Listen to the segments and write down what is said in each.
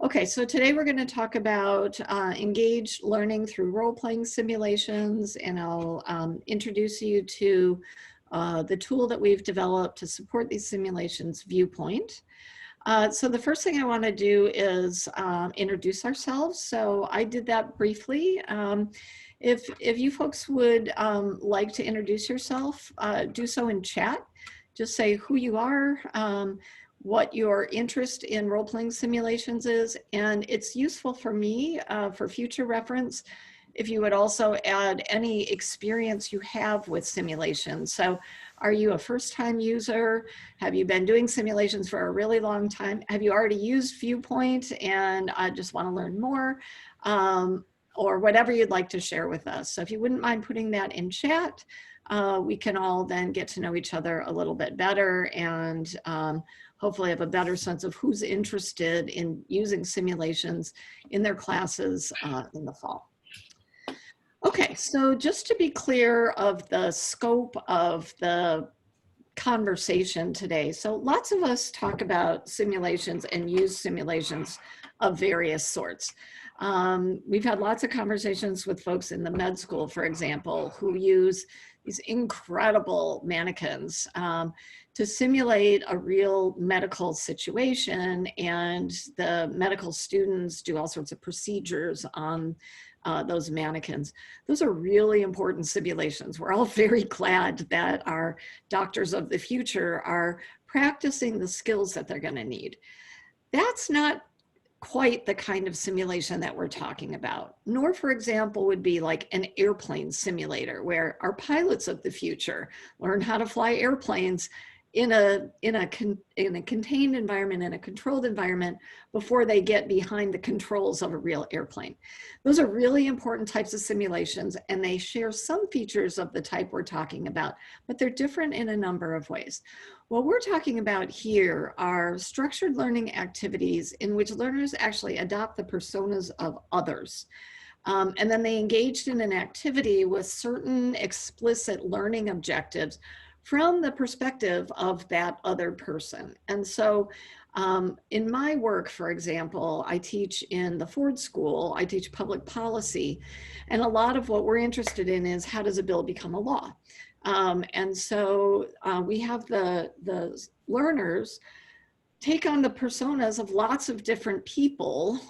Okay, so today we're going to talk about engaged learning through role-playing simulations, and I'll introduce you to the tool that we've developed to support these simulations, Viewpoint. So the first thing I want to do is introduce ourselves. So I did that briefly. If you folks would like to introduce yourself, do so in chat. Just say who you are, what your interest in role-playing simulations is, and it's useful for me for future reference if you would also add any experience you have with simulations. So are you a first-time user? Have you been doing simulations for a really long time? Have you already used Viewpoint and just want to learn more? Or whatever you'd like to share with us. So if you wouldn't mind putting that in chat, we can all then get to know each other a little bit better and hopefully have a better sense of who's interested in using simulations in their classes in the fall. Okay, so just to be clear of the scope of the conversation today. So lots of us talk about simulations and use simulations of various sorts. We've had lots of conversations with folks in the med school, for example, who use these incredible mannequins to simulate a real medical situation, and the medical students do all sorts of procedures on those mannequins. Those are really important simulations. We're all very glad that our doctors of the future are practicing the skills that they're going to need. That's not quite the kind of simulation that we're talking about, nor, for example, would be like an airplane simulator where our pilots of the future learn how to fly airplanes in a contained environment, in a controlled environment, before they get behind the controls of a real airplane. Those are really important types of simulations, and they share some features of the type we're talking about, but they're different in a number of ways. What we're talking about here are structured learning activities in which learners actually adopt the personas of others. And then they engaged in an activity with certain explicit learning objectives from the perspective of that other person. And so in my work, for example, I teach in the Ford School, I teach public policy, and a lot of what we're interested in is how does a bill become a law? And so we have the learners take on the personas of lots of different people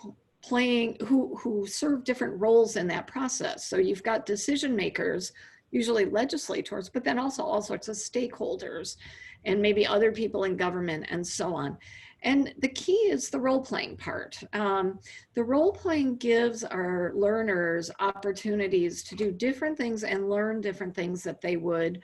playing who serve different roles in that process. So you've got decision makers, usually legislators, but then also all sorts of stakeholders and maybe other people in government and so on. And the key is the role-playing part. The role-playing gives our learners opportunities to do different things and learn different things that they would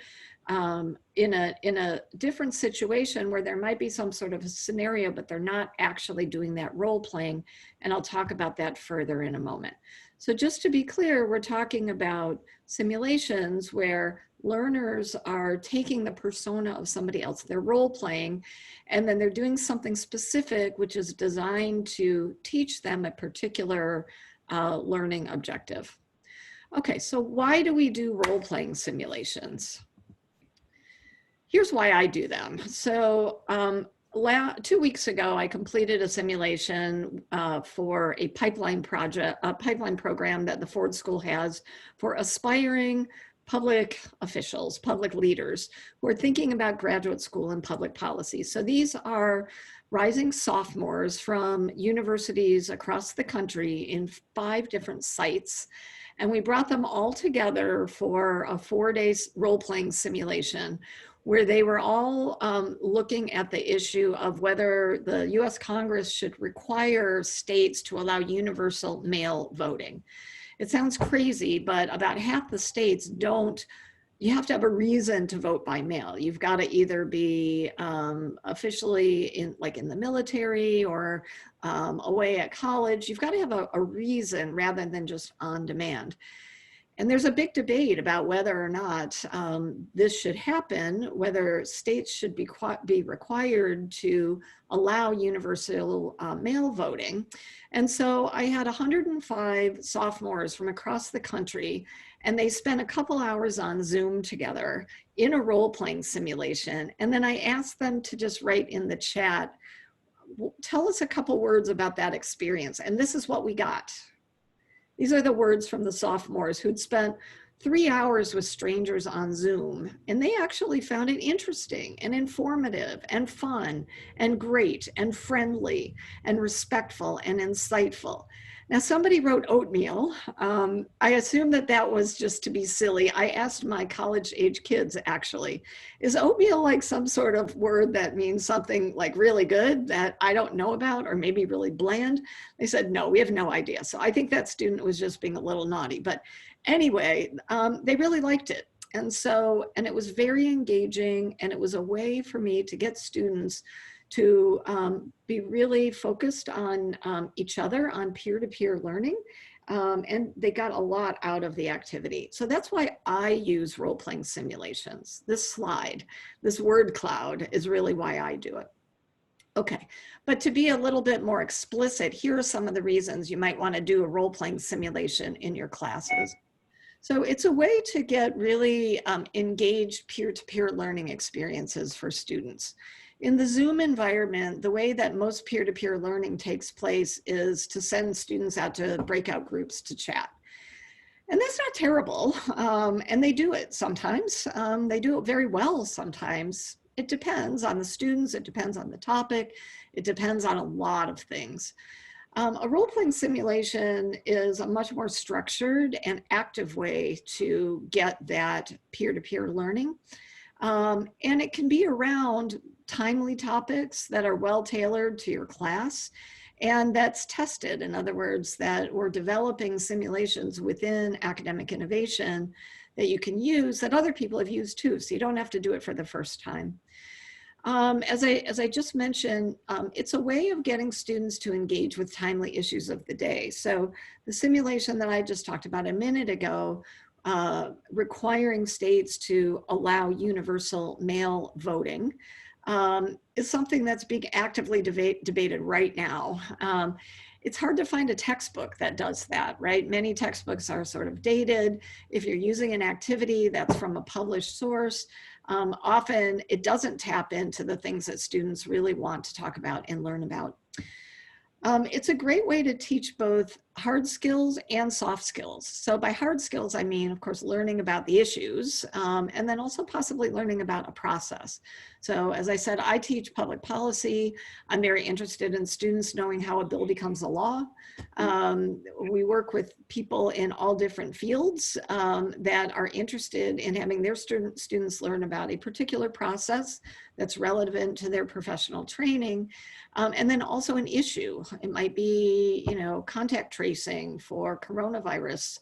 in a different situation where there might be some sort of a scenario, but they're not actually doing that role-playing. And I'll talk about that further in a moment. So just to be clear, we're talking about simulations where learners are taking the persona of somebody else, they're role-playing, and then they're doing something specific which is designed to teach them a particular learning objective. Okay, so why do we do role-playing simulations? Here's why I do them. So 2 weeks ago, I completed a simulation for a pipeline project, a pipeline program that the Ford School has for aspiring public officials, public leaders who are thinking about graduate school and public policy. So these are rising sophomores from universities across the country in 5 different sites. And we brought them all together for a 4-day role-playing simulation where they were all looking at the issue of whether the US Congress should require states to allow universal mail voting. It sounds crazy, but about half the states don't. You have to have a reason to vote by mail. You've got to either be officially in the military or away at college. You've got to have a reason rather than just on demand. And there's a big debate about whether or not this should happen, whether states should be required to allow universal mail voting. And so I had 105 sophomores from across the country, and they spent a couple hours on Zoom together in a role-playing simulation. And then I asked them to just write in the chat tell us a couple words about that experience. And this is what we got. These are the words from the sophomores who'd spent 3 hours with strangers on Zoom, and they actually found it interesting and informative and fun and great and friendly and respectful and insightful. Now, somebody wrote oatmeal. I assume that that was just to be silly. I asked my college-age kids, actually, is oatmeal like some sort of word that means something like really good that I don't know about, or maybe really bland? They said, no, we have no idea. So I think that student was just being a little naughty. But anyway, they really liked it. And it was very engaging, and it was a way for me to get students to be really focused on each other, on peer-to-peer learning, and they got a lot out of the activity. So that's why I use role-playing simulations. This slide, this word cloud, is really why I do it. Okay, but to be a little bit more explicit, here are some of the reasons you might want to do a role-playing simulation in your classes. So it's a way to get really engaged peer-to-peer learning experiences for students. In the Zoom environment, the way that most peer-to-peer learning takes place is to send students out to breakout groups to chat. And that's not terrible, and they do it sometimes. They do it very well sometimes. It depends on the students, it depends on the topic, it depends on a lot of things. A role-playing simulation is a much more structured and active way to get that peer-to-peer learning. And it can be around timely topics that are well tailored to your class, and that's tested. In other words, that we're developing simulations within academic innovation that you can use that other people have used too, so you don't have to do it for the first time. As I just mentioned, it's a way of getting students to engage with timely issues of the day. So the simulation that I just talked about a minute ago, requiring states to allow universal mail voting, is something that's being actively debated right now. It's hard to find a textbook that does that, right? Many textbooks are sort of dated. If you're using an activity that's from a published source, often it doesn't tap into the things that students really want to talk about and learn about. It's a great way to teach both hard skills and soft skills. So by hard skills, I mean, of course, learning about the issues, and then also possibly learning about a process. So as I said, I teach public policy. I'm very interested in students knowing how a bill becomes a law. We work with people in all different fields that are interested in having their students learn about a particular process that's relevant to their professional training. And then also an issue. It might be, contact tracing for coronavirus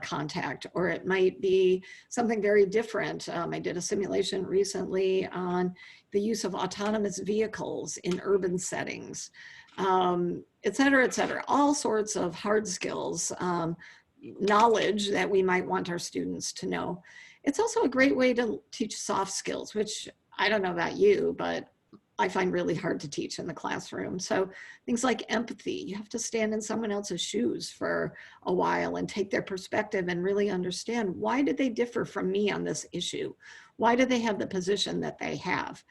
contact, or it might be something very different. I did a simulation recently on the use of autonomous vehicles in urban settings, et cetera, all sorts of hard skills, knowledge that we might want our students to know. It's also a great way to teach soft skills, which I don't know about you, but I find really hard to teach in the classroom. So things like empathy, you have to stand in someone else's shoes for a while and take their perspective and really understand, why did they differ from me on this issue? Why do they have the position that they have?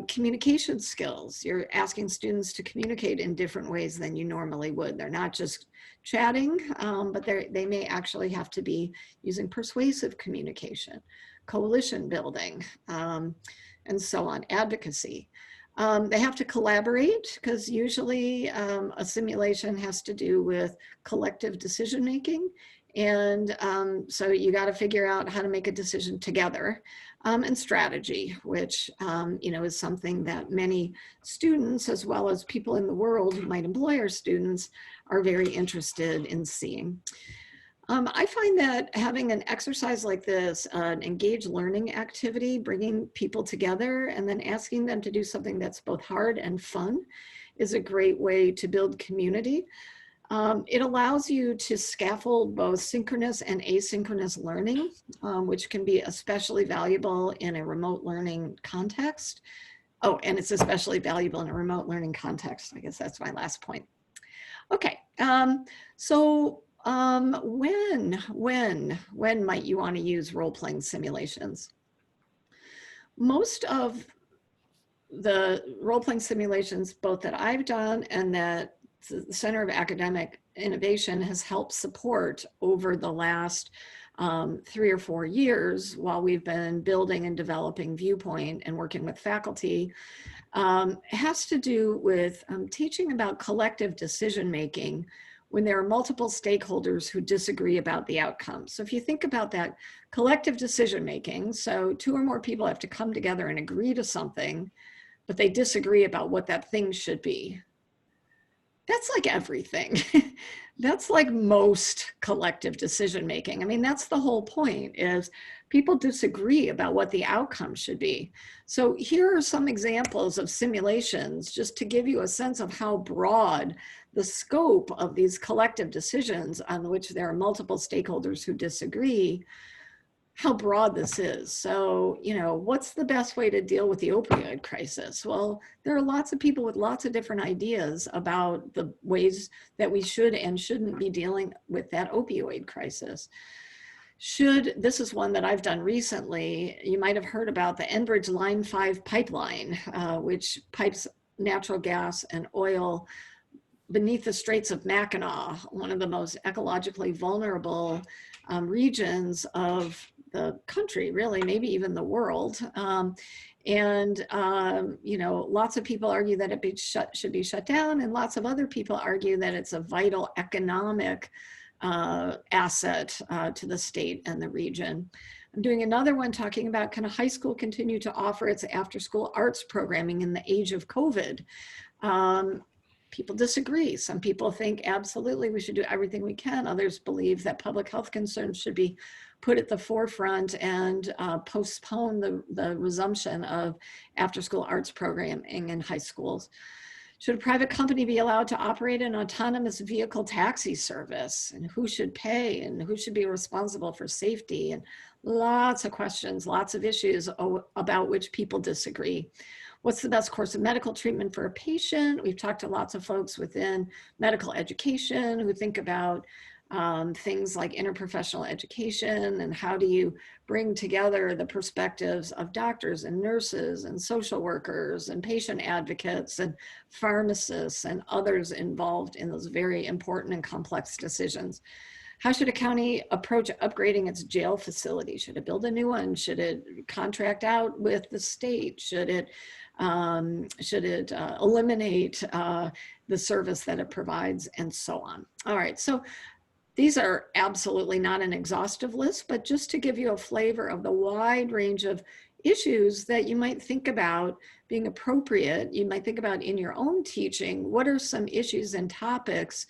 Communication skills, you're asking students to communicate in different ways than you normally would. They're not just chatting, but they may actually have to be using persuasive communication, coalition building, and so on, advocacy. They have to collaborate, because usually a simulation has to do with collective decision making. And so you got to figure out how to make a decision together, and strategy, which is something that many students, as well as people in the world who might employ our students, are very interested in seeing. I find that having an exercise like this, an engaged learning activity, bringing people together and then asking them to do something that's both hard and fun, is a great way to build community. It allows you to scaffold both synchronous and asynchronous learning, which can be especially valuable in a remote learning context. Oh, and it's especially valuable in a remote learning context. I guess that's my last point. Okay, when might you want to use role-playing simulations? Most of the role-playing simulations, both that I've done and that the Center of Academic Innovation has helped support over the last 3 or 4 years while we've been building and developing Viewpoint and working with faculty, has to do with teaching about collective decision-making when there are multiple stakeholders who disagree about the outcome. So if you think about that collective decision-making, so 2 or more people have to come together and agree to something, but they disagree about what that thing should be. That's like everything. That's like most collective decision-making. I mean, that's the whole point, is people disagree about what the outcome should be. So here are some examples of simulations, just to give you a sense of how broad the scope of these collective decisions on which there are multiple stakeholders who disagree, how broad this is. So, you know, what's the best way to deal with the opioid crisis? Well, there are lots of people with lots of different ideas about the ways that we should and shouldn't be dealing with that opioid crisis. This is one that I've done recently. You might have heard about the Enbridge Line 5 pipeline, which pipes natural gas and oil beneath the Straits of Mackinac, one of the most ecologically vulnerable regions of the country, really, maybe even the world. You know, lots of people argue that it should be shut down, and lots of other people argue that it's a vital economic asset to the state and the region. I'm doing another one talking about, can a high school continue to offer its after-school arts programming in the age of COVID? People disagree. Some people think absolutely we should do everything we can. Others believe that public health concerns should be put at the forefront and postpone the resumption of after-school arts programming in high schools. Should a private company be allowed to operate an autonomous vehicle taxi service? And who should pay? And who should be responsible for safety? And lots of questions, lots of issues about which people disagree. What's the best course of medical treatment for a patient? We've talked to lots of folks within medical education who think about things like interprofessional education and how do you bring together the perspectives of doctors and nurses and social workers and patient advocates and pharmacists and others involved in those very important and complex decisions. How should a county approach upgrading its jail facility? Should it build a new one? Should it contract out with the state? Should it eliminate the service that it provides, and so on? All right, so these are absolutely not an exhaustive list, but just to give you a flavor of the wide range of issues that you might think about being appropriate, you might think about in your own teaching. What are some issues and topics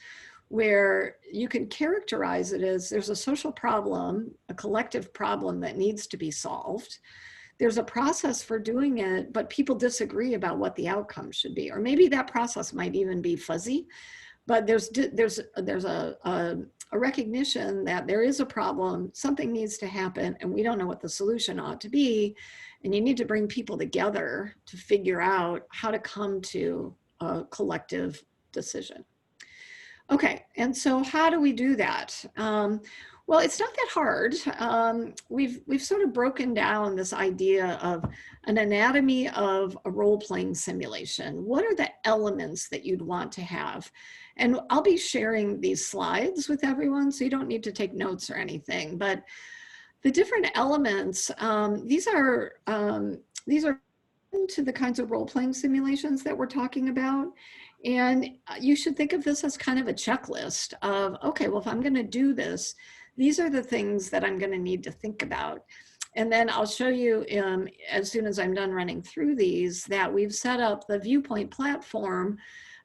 where you can characterize it as there's a social problem, a collective problem that needs to be solved. There's a process for doing it, but people disagree about what the outcome should be. Or maybe that process might even be fuzzy, but there's a recognition that there is a problem, something needs to happen, and we don't know what the solution ought to be. And you need to bring people together to figure out how to come to a collective decision. Okay, and so how do we do that? Well, it's not that hard. We've sort of broken down this idea of an anatomy of a role-playing simulation. What are the elements that you'd want to have? And I'll be sharing these slides with everyone, so you don't need to take notes or anything. But the different elements, these are to the kinds of role-playing simulations that we're talking about. And you should think of this as kind of a checklist of, okay, well, if I'm going to do this, these are the things that I'm going to need to think about. And then I'll show you as soon as I'm done running through these that we've set up the Viewpoint platform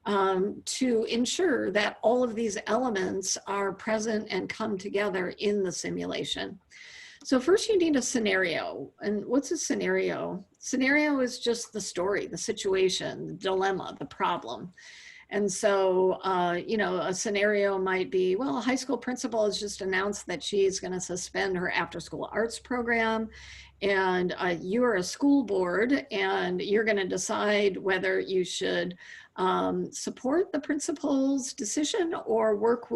to ensure that all of these elements are present and come together in the simulation. So first you need a scenario. And what's a scenario? Scenario is just the story, the situation, the dilemma, the problem. And so, you know, a scenario might be, well, a high school principal has just announced that she's going to suspend her after-school arts program. And you are a school board, and you're going to decide whether you should support the principal's decision or work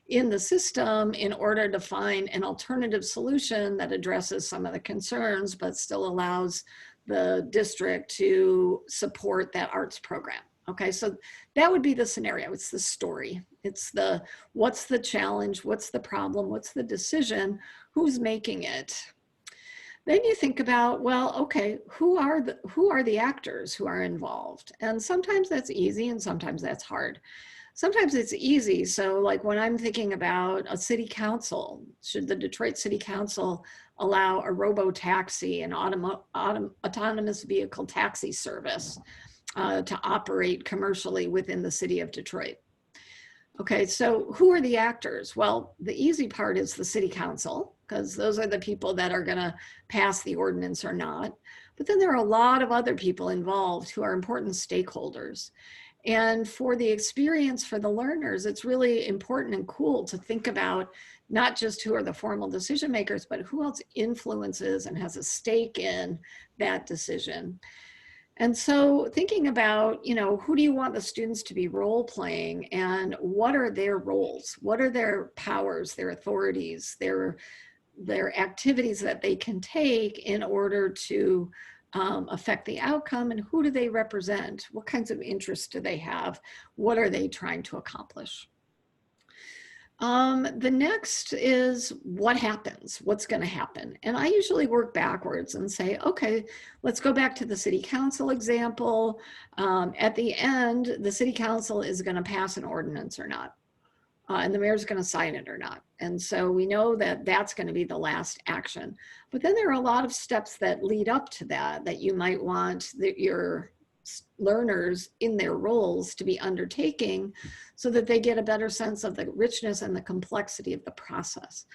in the system in order to find an alternative solution that addresses some of the concerns, but still allows the district to support that arts program. Okay, so that would be the scenario. It's the story. It's the, what's the challenge? What's the problem? What's the decision? Who's making it? Then you think about, well, okay, who are the actors who are involved? And sometimes that's easy and sometimes that's hard. Sometimes it's easy. So like when I'm thinking about a city council, should the Detroit City Council allow a robo-taxi, an autonomous vehicle taxi service to operate commercially within the city of Detroit? Okay, so who are the actors? Well, the easy part is the city council, because those are the people that are going to pass the ordinance or not. But then there are a lot of other people involved who are important stakeholders. And for the experience for the learners, it's really important and cool to think about not just who are the formal decision makers, but who else influences and has a stake in that decision. And so thinking about, you know, who do you want the students to be role playing and what are their roles? What are their powers, their authorities, their activities that they can take in order to affect the outcome, and who do they represent? What kinds of interests do they have? What are they trying to accomplish? The next is what happens, what's going to happen. And I usually work backwards and say, okay, let's go back to the city council example. At the end, the city council is going to pass an ordinance or not. And the mayor's going to sign it or not. And so we know that that's going to be the last action. But then there are a lot of steps that lead up to that, that you might want your learners in their roles to be undertaking so that they get a better sense of the richness and the complexity of the process.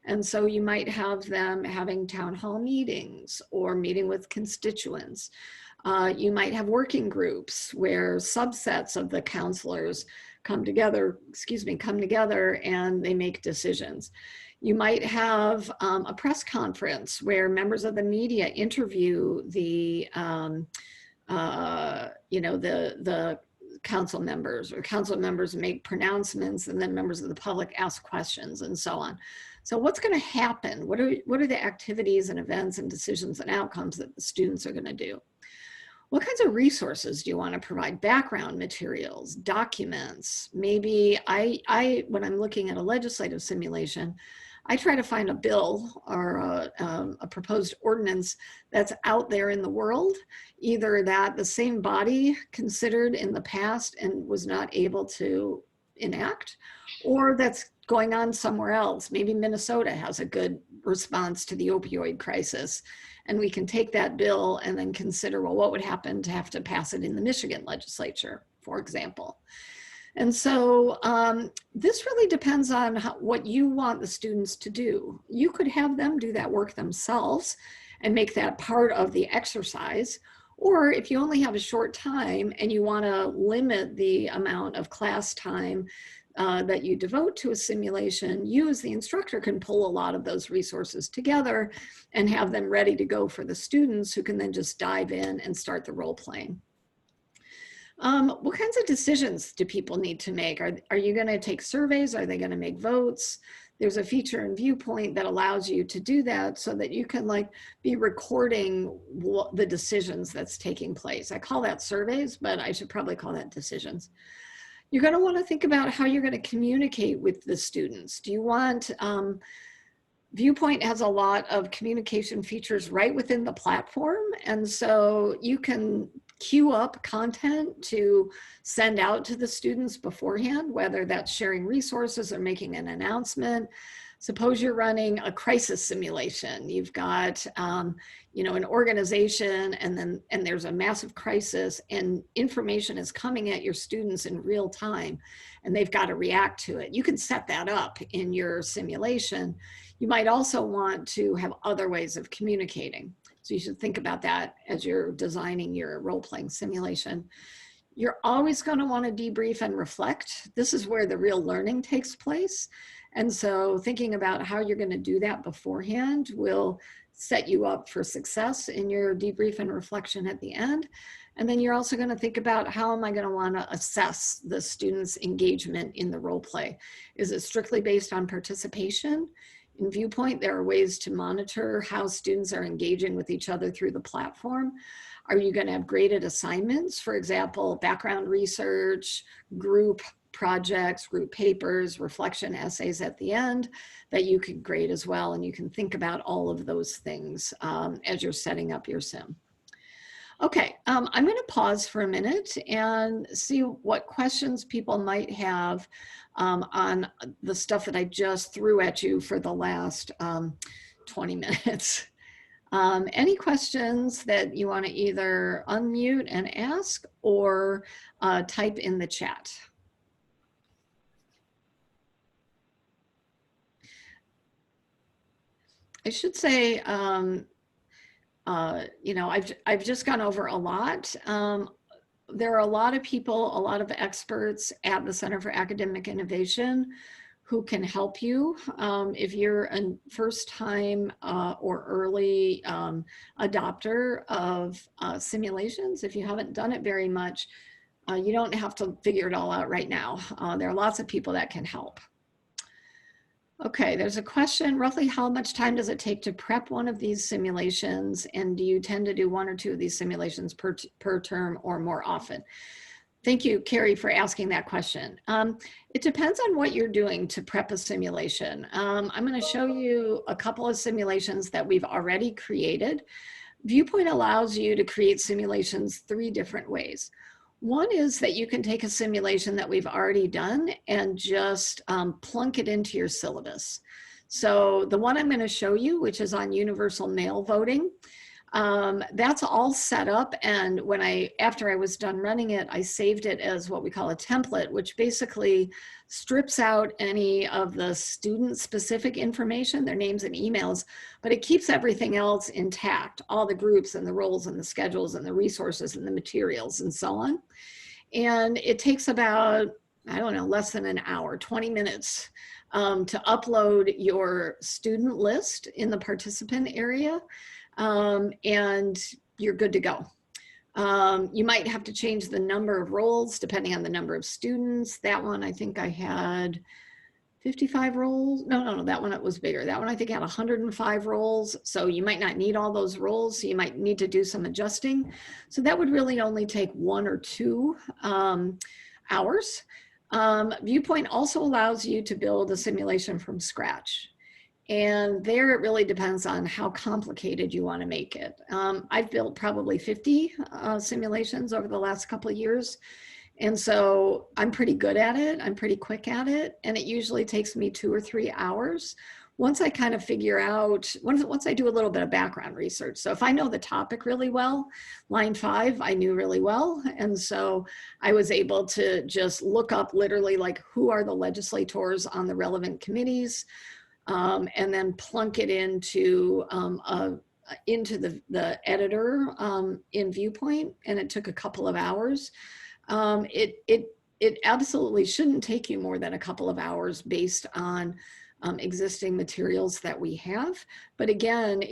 And so you might have them having town hall meetings or meeting with constituents. You might have working groups where subsets of the counselors come together and they make decisions. You might have a press conference where members of the media interview the council members, or council members make pronouncements, and then members of the public ask questions and so on. So what's going to happen? What are the activities and events and decisions and outcomes that the students are going to do? What kinds of resources do you want to provide? Background materials, documents. Maybe when I'm looking at a legislative simulation, I try to find a bill or a proposed ordinance that's out there in the world, either that the same body considered in the past and was not able to enact, or that's going on somewhere else. Maybe Minnesota has a good response to the opioid crisis, and we can take that bill and then consider, well, what would happen to have to pass it in the Michigan legislature, for example. And so this really depends on what you want the students to do. You could have them do that work themselves and make that part of the exercise. Or if you only have a short time and you want to limit the amount of class time that you devote to a simulation, you as the instructor can pull a lot of those resources together and have them ready to go for the students, who can then just dive in and start the role playing. What kinds of decisions do people need to make? Are you going to take surveys? Are they going to make votes? There's a feature in Viewpoint that allows you to do that so that you can be recording the decisions that's taking place. I call that surveys, but I should probably call that decisions. You're going to want to think about how you're going to communicate with the students. Do you want, Viewpoint has a lot of communication features right within the platform. And so you can queue up content to send out to the students beforehand, whether that's sharing resources or making an announcement. Suppose you're running a crisis simulation. You've got, an organization, and there's a massive crisis, and information is coming at your students in real time, and they've got to react to it. You can set that up in your simulation. You might also want to have other ways of communicating. So you should think about that as you're designing your role-playing simulation. You're always going to want to debrief and reflect. This is where the real learning takes place. And so thinking about how you're going to do that beforehand will set you up for success in your debrief and reflection at the end. And then you're also going to think about, how am I going to want to assess the students' engagement in the role play? Is it strictly based on participation? In Viewpoint, there are ways to monitor how students are engaging with each other through the platform. Are you going to have graded assignments? For example, background research, group projects, group papers, reflection essays at the end that you can grade as well. And you can think about all of those things as you're setting up your sim. Okay, I'm going to pause for a minute and see what questions people might have on the stuff that I just threw at you for the last 20 minutes. Any questions that you want to either unmute and ask or type in the chat? I should say, you know, I've just gone over a lot. There are a lot of people, a lot of experts at the Center for Academic Innovation who can help you. If you're a first-time or early adopter of simulations, if you haven't done it very much, you don't have to figure it all out right now. There are lots of people that can help. Okay, there's a question, roughly how much time does it take to prep one of these simulations? And do you tend to do one or two of these simulations per term or more often? Thank you, Carrie, for asking that question. It depends on what you're doing to prep a simulation. I'm going to show you a couple of simulations that we've already created. Viewpoint allows you to create simulations 3 different ways. One is that you can take a simulation that we've already done and just plunk it into your syllabus. So the one I'm going to show you, which is on universal mail voting, that's all set up. And when after I was done running it, I saved it as what we call a template, which basically strips out any of the student specific information, their names and emails, but it keeps everything else intact, all the groups and the roles and the schedules and the resources and the materials and so on. And it takes about, I don't know, less than an hour, 20 minutes to upload your student list in the participant area. And you're good to go. You might have to change the number of roles depending on the number of students. That one, I think I had 55 roles. No, that one, it was bigger. That one, I think had 105 roles. So you might not need all those roles. So you might need to do some adjusting. So that would really only take 1 or 2 hours. Viewpoint also allows you to build a simulation from scratch. And there it really depends on how complicated you want to make it. I've built probably 50 simulations over the last couple of years. And so I'm pretty good at it. I'm pretty quick at it. And it usually takes me 2 or 3 hours. Once I kind of figure out, once I do a little bit of background research. So if I know the topic really well, line 5, I knew really well. And so I was able to just look up literally like who are the legislators on the relevant committees, and then plunk it into the editor in Viewpoint, and it took a couple of hours. It absolutely shouldn't take you more than a couple of hours based on existing materials that we have. But again,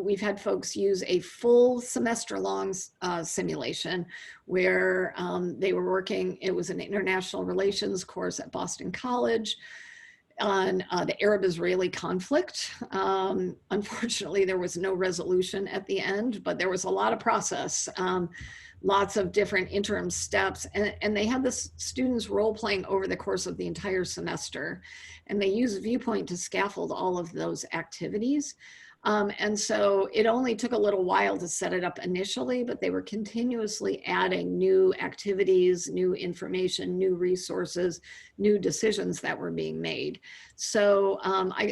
we've had folks use a full semester-long simulation where they were working, it was an international relations course at Boston College on the Arab-Israeli conflict. Unfortunately, there was no resolution at the end, but there was a lot of process, lots of different interim steps, and they had the students role-playing over the course of the entire semester, and they used Viewpoint to scaffold all of those activities. And so it only took a little while to set it up initially, but they were continuously adding new activities, new information, new resources, new decisions that were being made. So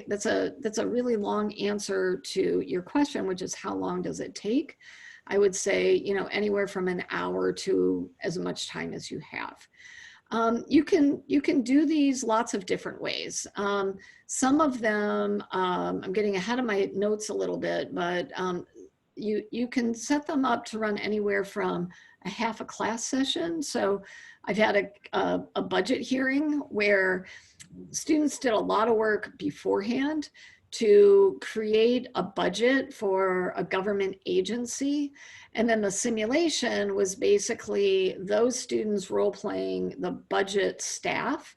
that's a really long answer to your question, which is how long does it take? I would say, anywhere from an hour to as much time as you have. You can do these lots of different ways. Some of them, I'm getting ahead of my notes a little bit, but you can set them up to run anywhere from a half a class session. So I've had a budget hearing where students did a lot of work beforehand to create a budget for a government agency. And then the simulation was basically those students role-playing the budget staff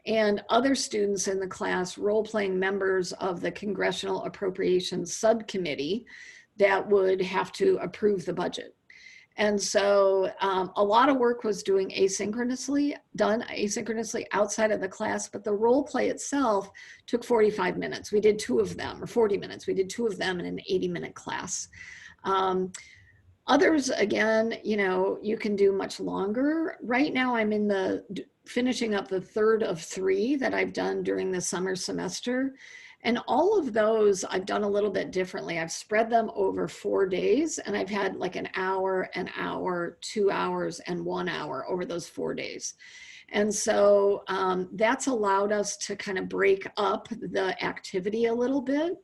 and other students in the class role-playing members of the Congressional Appropriations Subcommittee that would have to approve the budget. And so a lot of work was done asynchronously outside of the class, but the role play itself took 45 minutes. We did 2 of them, or 40 minutes. We did 2 of them in an 80-minute class. Others, again, you know, you can do much longer. Right now, I'm in finishing up the 3rd of 3 that I've done during the summer semester. And all of those I've done a little bit differently. I've spread them over 4 days, and I've had like an hour, 2 hours, and 1 hour over those 4 days. And so that's allowed us to kind of break up the activity a little bit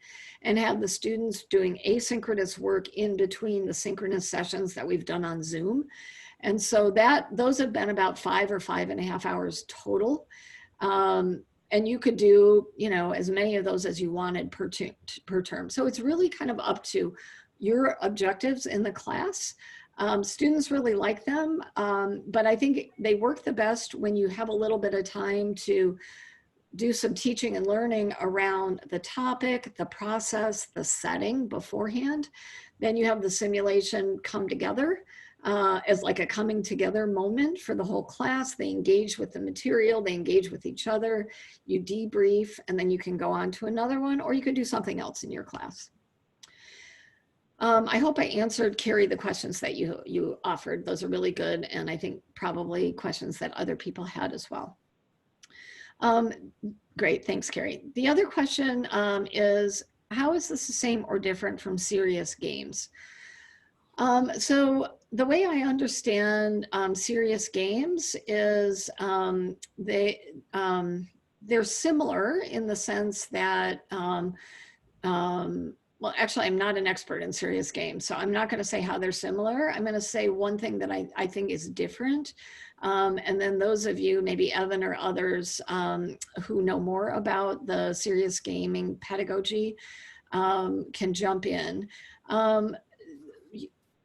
and have the students doing asynchronous work in between the synchronous sessions that we've done on Zoom. And so those have been about 5 or 5.5 hours total. And you could do, you know, as many of those as you wanted per term. So it's really kind of up to your objectives in the class. Students really like them, but I think they work the best when you have a little bit of time to do some teaching and learning around the topic, the process, the setting beforehand. Then you have the simulation come together as like a coming together moment for the whole class. They engage with the material, they engage with each other, you debrief, and then you can go on to another one, or you could do something else in your class. I hope I answered, Carrie, the questions that you offered. Those are really good, and I think probably questions that other people had as well. Great, thanks, Carrie. The other question is, how is this the same or different from serious games? So the way I understand serious games is they're similar in the sense that, well, actually, I'm not an expert in serious games, so I'm not going to say how they're similar. I'm going to say one thing that I think is different. And then those of you, maybe Evan or others who know more about the serious gaming pedagogy can jump in.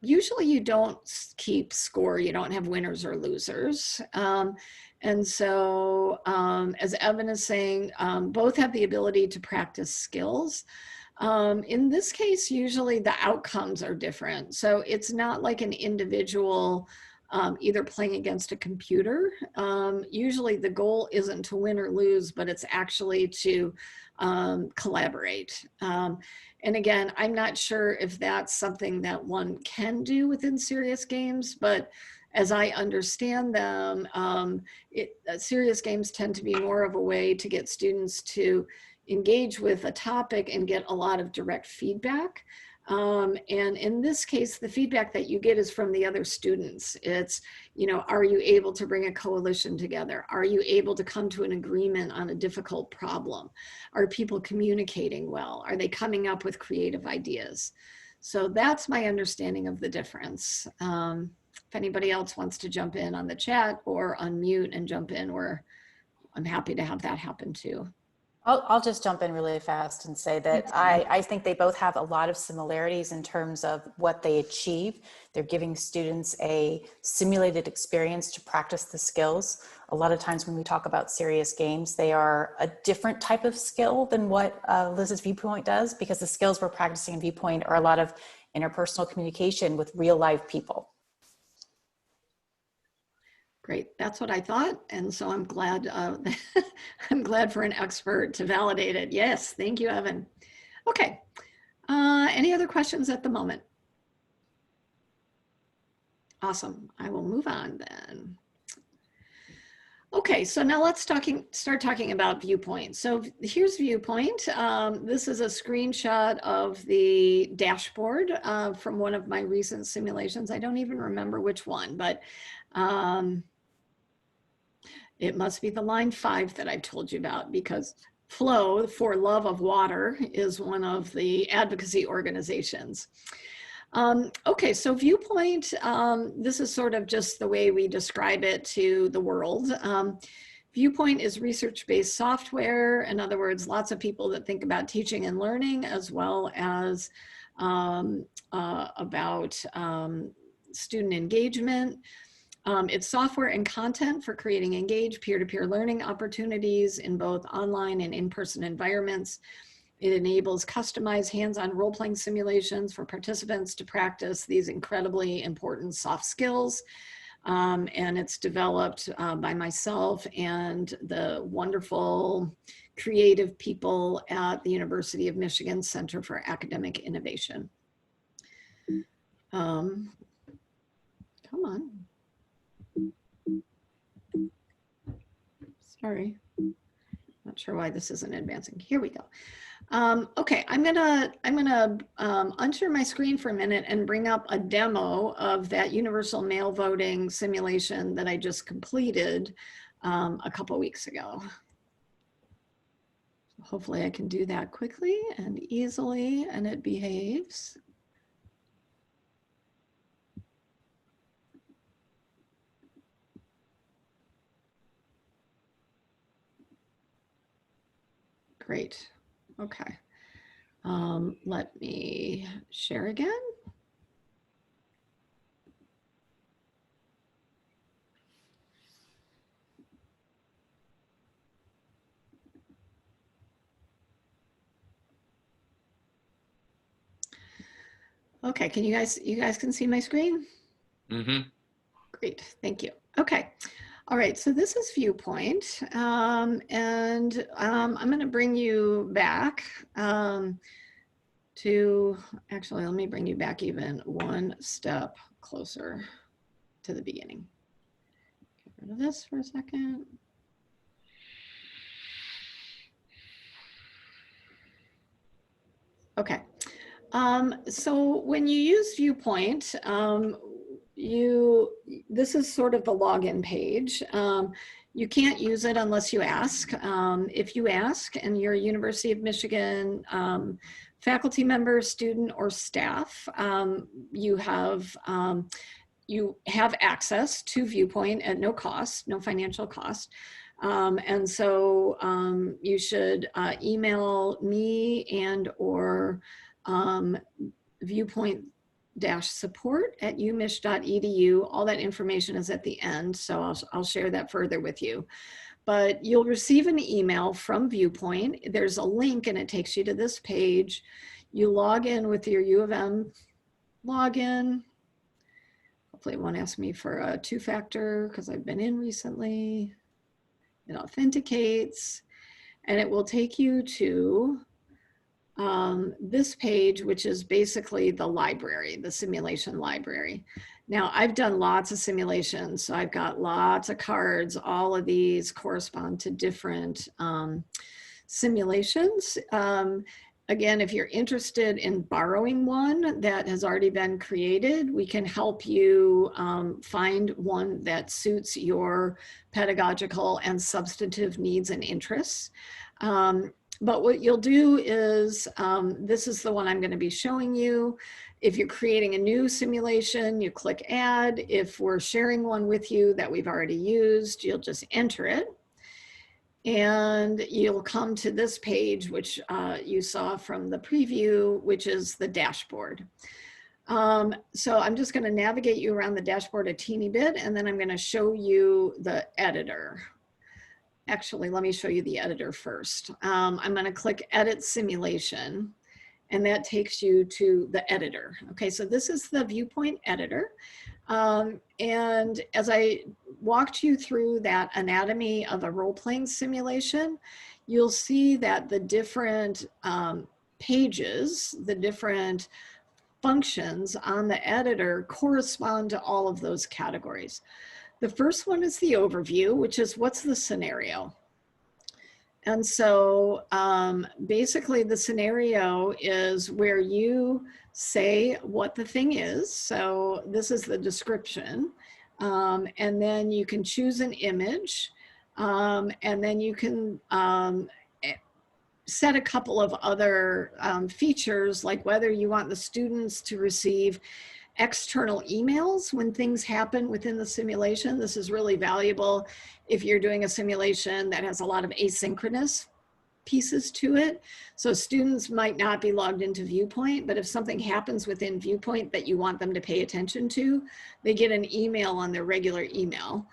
Usually you don't keep score, you don't have winners or losers. And so as Evan is saying, both have the ability to practice skills. In this case, usually the outcomes are different. So it's not like an individual either playing against a computer. Usually the goal isn't to win or lose, but it's actually to collaborate. And again, I'm not sure if that's something that one can do within serious games, but as I understand them, serious games tend to be more of a way to get students to engage with a topic and get a lot of direct feedback. And in this case, the feedback that you get is from the other students. It's, you know, are you able to bring a coalition together? Are you able to come to an agreement on a difficult problem? Are people communicating well? Are they coming up with creative ideas? So that's my understanding of the difference. If anybody else wants to jump in on the chat or unmute and jump in, I'm happy to have that happen too. I'll just jump in really fast and say that I think they both have a lot of similarities in terms of what they achieve. They're giving students a simulated experience to practice the skills. A lot of times when we talk about serious games, they are a different type of skill than what Liz's Viewpoint does, because the skills we're practicing in Viewpoint are a lot of interpersonal communication with real live people. Great, that's what I thought, and so I'm glad. I'm glad for an expert to validate it. Yes, thank you, Evan. Okay, any other questions at the moment? Awesome. I will move on then. Okay, so now let's start talking about Viewpoint. So here's Viewpoint. This is a screenshot of the dashboard from one of my recent simulations. I don't even remember which one, but it must be the line 5 that I've told you about, because FLOW, for Love of Water, is one of the advocacy organizations. Okay, so Viewpoint, this is sort of just the way we describe it to the world. Viewpoint is research-based software. In other words, lots of people that think about teaching and learning, as well as about student engagement. It's software and content for creating engaged peer-to-peer learning opportunities in both online and in-person environments. It enables customized hands-on role-playing simulations for participants to practice these incredibly important soft skills. And it's developed by myself and the wonderful creative people at the University of Michigan Center for Academic Innovation. Come on. Sorry. Not sure why this isn't advancing. Here we go. Okay, I'm gonna unshare my screen for a minute and bring up a demo of that universal mail voting simulation that I just completed a couple weeks ago. Hopefully I can do that quickly and easily, and it behaves. Great. Okay. Let me share again. Okay, can you guys can see my screen? Mm-hmm. Great, thank you. Okay. All right, so this is Viewpoint, and I'm going to bring you back to, actually, let me bring you back even one step closer to the beginning. Get rid of this for a second. Okay, so when you use Viewpoint, this is sort of the login page. You can't use it unless you ask. If you ask and you're a University of Michigan faculty member, student, or staff, you have access to Viewpoint at no cost, no financial cost. And so you should email me and or viewpoint-support@umich.edu. All that information is at the end, so I'll share that further with you. But you'll receive an email from Viewpoint. There's a link and it takes you to this page. You log in with your U of M login. Hopefully it won't ask me for a two-factor because I've been in recently. It authenticates and it will take you to this page, which is basically the library, the simulation library. Now, I've done lots of simulations, so I've got lots of cards. All of these correspond to different simulations. Again, if you're interested in borrowing one that has already been created, we can help you find one that suits your pedagogical and substantive needs and interests. But what you'll do is, this is the one I'm going to be showing you. If you're creating a new simulation, you click add. If we're sharing one with you that we've already used, you'll just enter it. And you'll come to this page, which you saw from the preview, which is the dashboard. So I'm just going to navigate you around the dashboard a teeny bit, and then I'm going to show you the editor. Actually, let me show you the editor first. I'm going to click Edit Simulation, and that takes you to the editor. Okay, so this is the Viewpoint Editor. And as I walked you through that anatomy of a role-playing simulation, you'll see that the different pages, the different functions on the editor correspond to all of those categories. The first one is the overview, which is what's the scenario? And so basically the scenario is where you say what the thing is. So this is the description. And then you can choose an image. And then you can set a couple of other features, like whether you want the students to receive external emails when things happen within the simulation. This is really valuable if you're doing a simulation that has a lot of asynchronous pieces to it. So students might not be logged into Viewpoint, but if something happens within Viewpoint that you want them to pay attention to, they get an email on their regular email.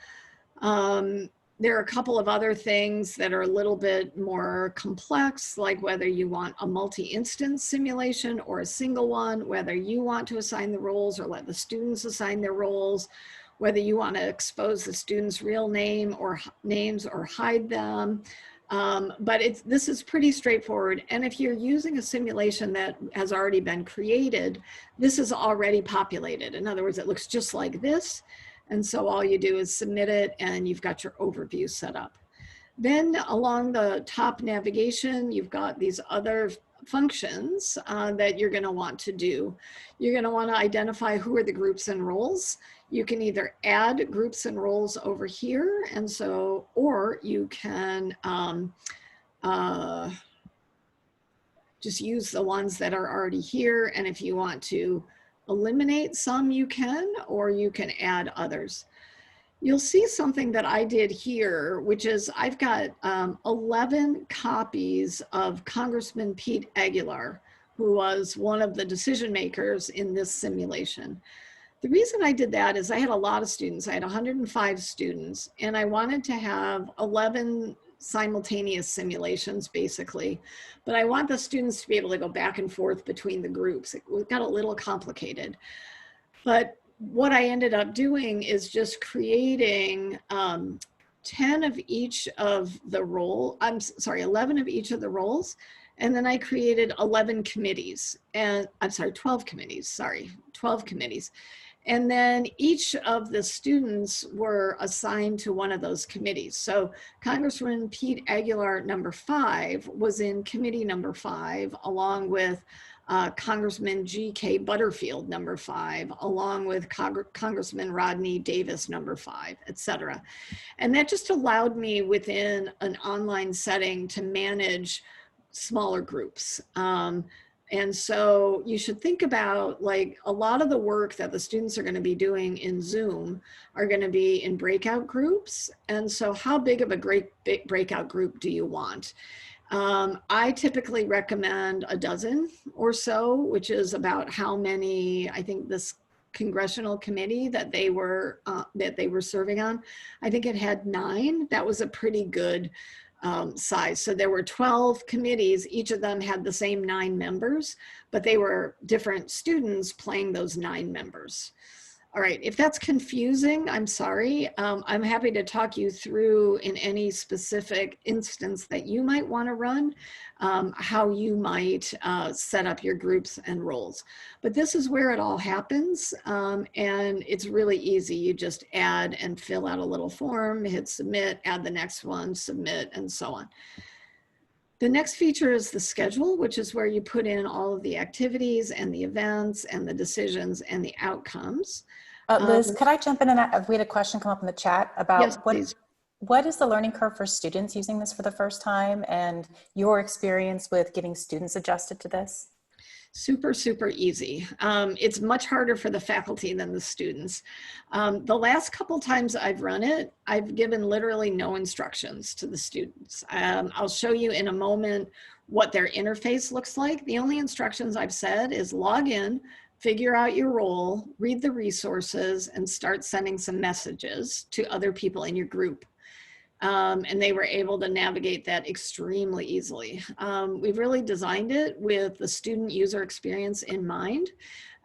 There are a couple of other things that are a little bit more complex, like whether you want a multi-instance simulation or a single one, whether you want to assign the roles or let the students assign their roles, whether you want to expose the student's real name or names or hide them. But this is pretty straightforward. And if you're using a simulation that has already been created, this is already populated. In other words, it looks just like this. And so all you do is submit it and you've got your overview set up. Then along the top navigation, you've got these other functions that you're going to want to do. You're going to want to identify who are the groups and roles. You can either add groups and roles over here, and so, or you can just use the ones that are already here. And if you want to eliminate some, you can, or you can add others. You'll see something that I did here, which is I've got 11 copies of Congressman Pete Aguilar, who was one of the decision makers in this simulation. The reason I did that is I had a lot of students. I had 105 students, and I wanted to have 11 simultaneous simulations, basically. But I want the students to be able to go back and forth between the groups. It got a little complicated. But what I ended up doing is just creating 10 of each of the role, 11 of each of the roles. And then I created 11 committees, and 12 committees, 12 committees. And then each of the students were assigned to one of those committees. So Congressman Pete Aguilar, number 5, was in committee number 5, along with Congressman G.K. Butterfield, number 5, along with Congressman Rodney Davis, number 5, et cetera. And that just allowed me within an online setting to manage smaller groups. And so you should think about, like, a lot of the work that the students are going to be doing in Zoom are going to be in breakout groups. And so how big of a big breakout group do you want? I typically recommend a dozen or so, which is about how many, I think this congressional committee that they were serving on, I think it had 9. That was a pretty good size. So there were 12 committees. Each of them had the same 9 members, but they were different students playing those 9 members. All right, if that's confusing, I'm sorry. I'm happy to talk you through in any specific instance that you might want to run, how you might set up your groups and roles. But this is where it all happens, and it's really easy. You just add and fill out a little form, hit submit, add the next one, submit, and so on. The next feature is the schedule, which is where you put in all of the activities and the events and the decisions and the outcomes. Liz, could I jump in? And we had a question come up in the chat about yes, what is the learning curve for students using this for the first time, and your experience with getting students adjusted to this? Super, super easy. It's much harder for the faculty than the students. The last couple times I've run it, I've given literally no instructions to the students. I'll show you in a moment what their interface looks like. The only instructions I've said is log in, figure out your role, read the resources, and start sending some messages to other people in your group. And they were able to navigate that extremely easily. We've really designed it with the student user experience in mind,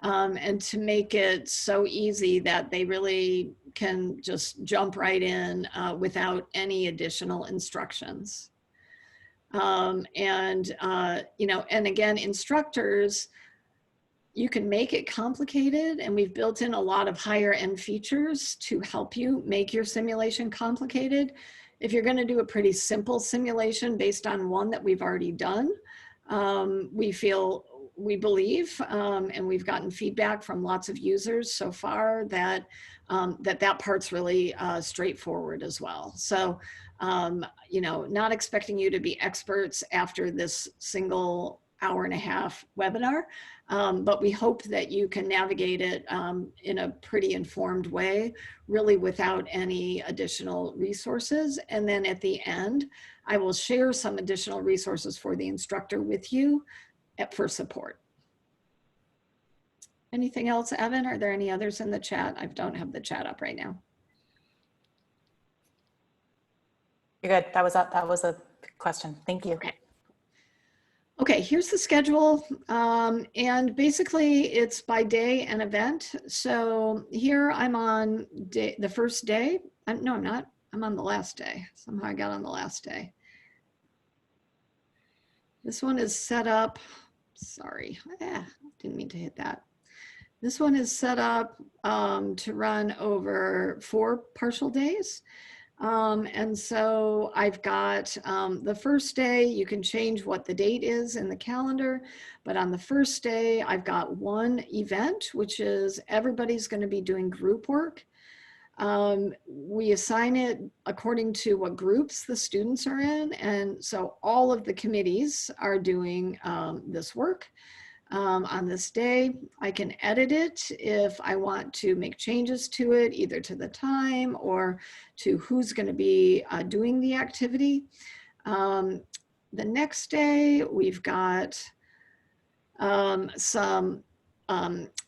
and to make it so easy that they really can just jump right in without any additional instructions. And again, instructors, you can make it complicated, and we've built in a lot of higher end features to help you make your simulation complicated. If you're going to do a pretty simple simulation based on one that we've already done, we believe, and we've gotten feedback from lots of users so far that that part's really straightforward as well. So, not expecting you to be experts after this single hour-and-a-half webinar, but we hope that you can navigate it in a pretty informed way, really without any additional resources. And then at the end, I will share some additional resources for the instructor with you for support. Anything else, Evan? Are there any others in the chat? I don't have the chat up right now. You're good. That was a question. Thank you. Okay. Okay, here's the schedule. And basically it's by day and event. So here I'm on the first day. No, I'm not. I'm on the last day. Somehow I got on the last day. This one is set up. Sorry, didn't mean to hit that. This one is set up to run over 4 partial days. And so I've got the first day, you can change what the date is in the calendar, but on the first day, I've got one event, which is everybody's going to be doing group work. We assign it according to what groups the students are in. And so all of the committees are doing this work. On this day, I can edit it if I want to make changes to it, either to the time or to who's going to be doing the activity. The next day, we've got some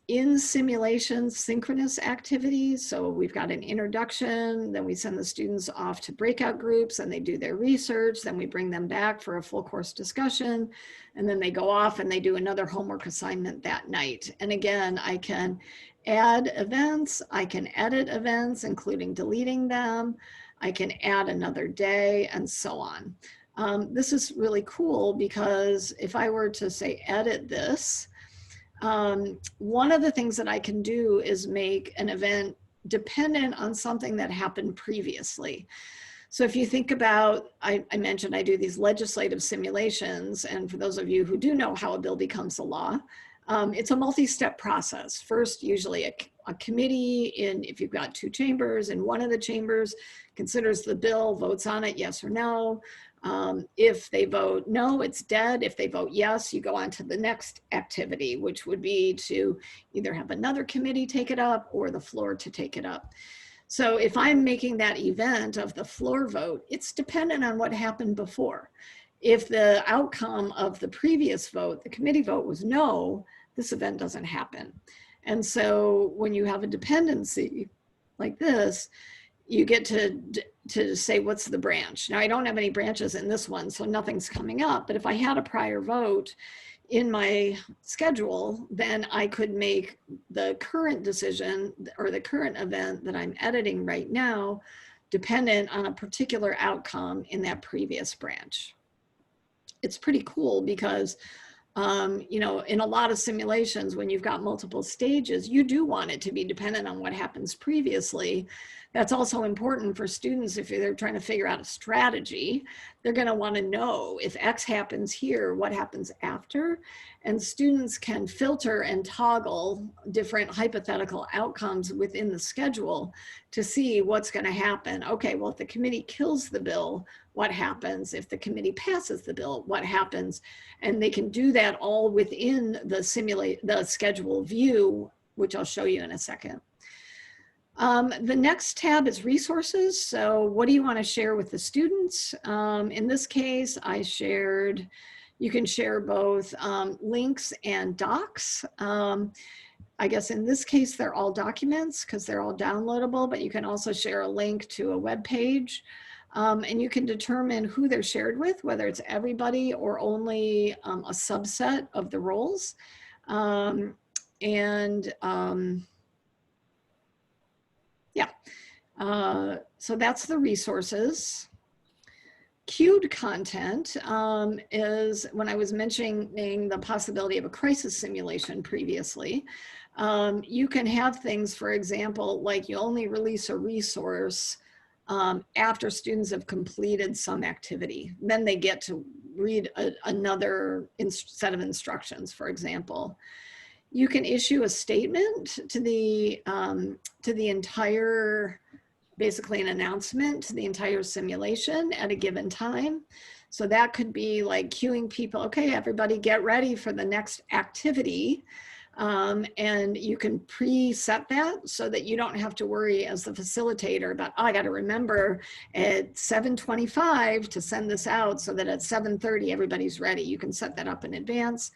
in simulation synchronous activities. So we've got an introduction, then we send the students off to breakout groups and they do their research, then we bring them back for a full course discussion, and then they go off and they do another homework assignment that night. And again, I can add events, I can edit events, including deleting them, I can add another day, and so on. This is really cool because if I were to say edit this, one of the things that I can do is make an event dependent on something that happened previously. So if you think about, I mentioned I do these legislative simulations, and for those of you who do know how a bill becomes a law, it's a multi-step process. First, usually a committee, if you've got 2 chambers, and one of the chambers considers the bill, votes on it, yes or no. If they vote no, it's dead. If they vote yes, you go on to the next activity, which would be to either have another committee take it up or the floor to take it up. So if I'm making that event of the floor vote, it's dependent on what happened before. If the outcome of the previous vote, the committee vote, was no, this event doesn't happen. And so when you have a dependency like this, you get to say, what's the branch? Now, I don't have any branches in this one, so nothing's coming up. But if I had a prior vote in my schedule, then I could make the current decision or the current event that I'm editing right now dependent on a particular outcome in that previous branch. It's pretty cool because you know, in a lot of simulations, when you've got multiple stages, you do want it to be dependent on what happens previously. That's also important for students if they're trying to figure out a strategy. They're going to want to know if X happens here, what happens after. And students can filter and toggle different hypothetical outcomes within the schedule to see what's going to happen. Okay, well, if the committee kills the bill, what happens? If the committee passes the bill, what happens? And they can do that all within the schedule view, which I'll show you in a second. The next tab is resources. So what do you want to share with the students? In this case, I shared, you can share both links and docs. I guess in this case, they're all documents because they're all downloadable, but you can also share a link to a web page. And you can determine who they're shared with, whether it's everybody or only a subset of the roles. So that's the resources. Queued content is when I was mentioning the possibility of a crisis simulation previously. You can have things, for example, like you only release a resource after students have completed some activity. Then they get to read another set of instructions, for example. You can issue a statement to the entire basically an announcement to the entire simulation at a given time. So that could be like cueing people, okay, everybody get ready for the next activity. And you can preset that so that you don't have to worry as the facilitator about, oh, I got to remember at 7:25 to send this out so that at 7:30 everybody's ready. You can set that up in advance.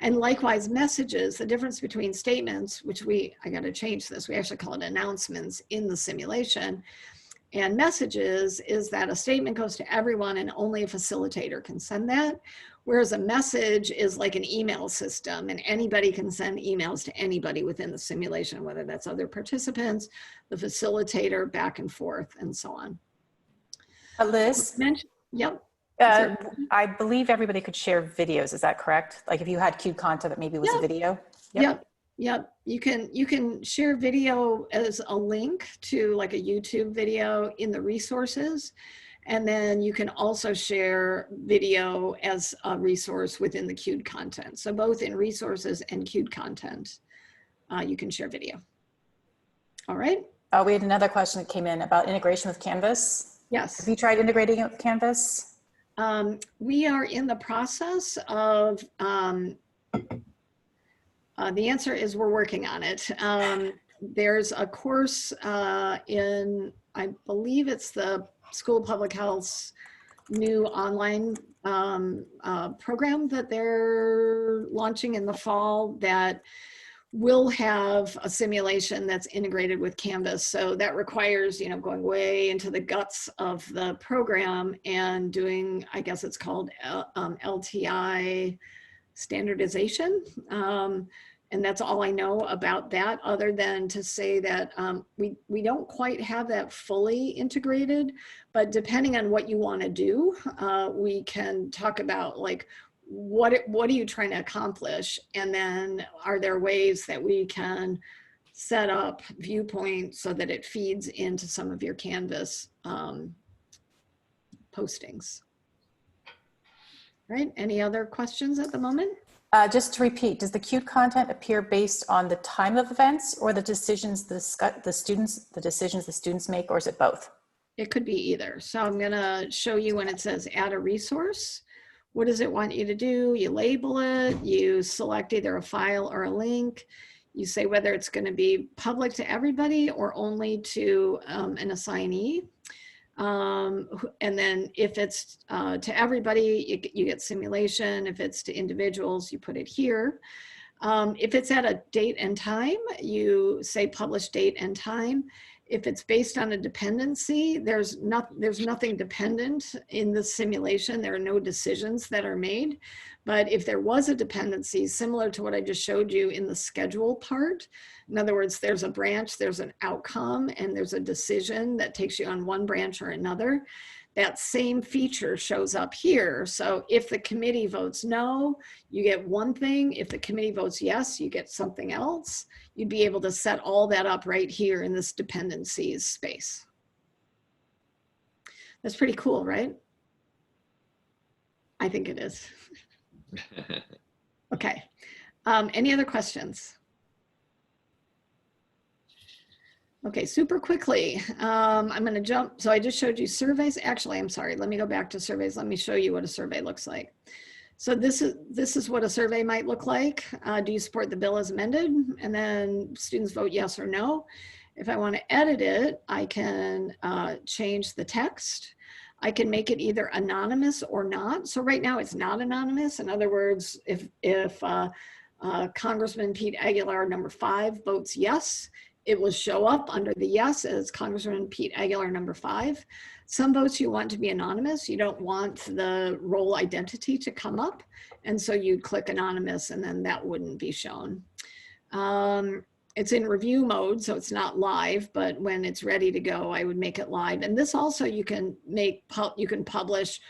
And likewise, messages, the difference between statements, which I got to change this, we actually call it announcements in the simulation, and messages is that a statement goes to everyone and only a facilitator can send that. Whereas a message is like an email system and anybody can send emails to anybody within the simulation, whether that's other participants, the facilitator, back and forth, and so on. Liz? Yep. I believe everybody could share videos. Is that correct? Like if you had queued content that maybe was a video? Yep. You can share video as a link to like a YouTube video in the resources. And then you can also share video as a resource within the queued content. So both in resources and queued content, you can share video. All right. We had another question that came in about integration with Canvas. Yes. Have you tried integrating it with Canvas? We are in the process of, the answer is we're working on it. There's a course in, I believe it's the School of Public Health's new online program that they're launching in the fall that will have a simulation that's integrated with Canvas. So that requires, going way into the guts of the program and doing, I guess it's called LTI standardization. And that's all I know about that, other than to say that we don't quite have that fully integrated, but depending on what you want to do, we can talk about like, what are you trying to accomplish? And then are there ways that we can set up Viewpoint so that it feeds into some of your Canvas postings? Right, any other questions at the moment? Just to repeat, does the queued content appear based on the time of events or the decisions the decisions the students make, or is it both? It could be either. So I'm gonna show you when it says add a resource. What does it want you to do? You label it, you select either a file or a link. You say whether it's gonna be public to everybody or only to an assignee. And then if it's to everybody, you get simulation. If it's to individuals, you put it here. If it's at a date and time, you say publish date and time. If it's based on a dependency, there's nothing dependent in the simulation. There are no decisions that are made. But if there was a dependency, similar to what I just showed you in the schedule part, in other words, there's a branch, there's an outcome, and there's a decision that takes you on one branch or another, that same feature shows up here. So if the committee votes no, you get one thing. If the committee votes yes, you get something else. You'd be able to set all that up right here in this dependencies space. That's pretty cool, right? I think it is. Okay. Any other questions? Okay, super quickly. I'm going to jump. So I just showed you surveys. Actually, I'm sorry. Let me go back to surveys. Let me show you what a survey looks like. So this is what a survey might look like. Do you support the bill as amended? And then students vote yes or no. If I want to edit it, I can change the text. I can make it either anonymous or not. So right now it's not anonymous. In other words, if Congressman Pete Aguilar, number 5, votes yes, it will show up under the yes as Congressman Pete Aguilar, number 5. Some votes you want to be anonymous. You don't want the role identity to come up. And so you'd click anonymous and then that wouldn't be shown. It's in review mode, so it's not live, but when it's ready to go, I would make it live. And this also you can publish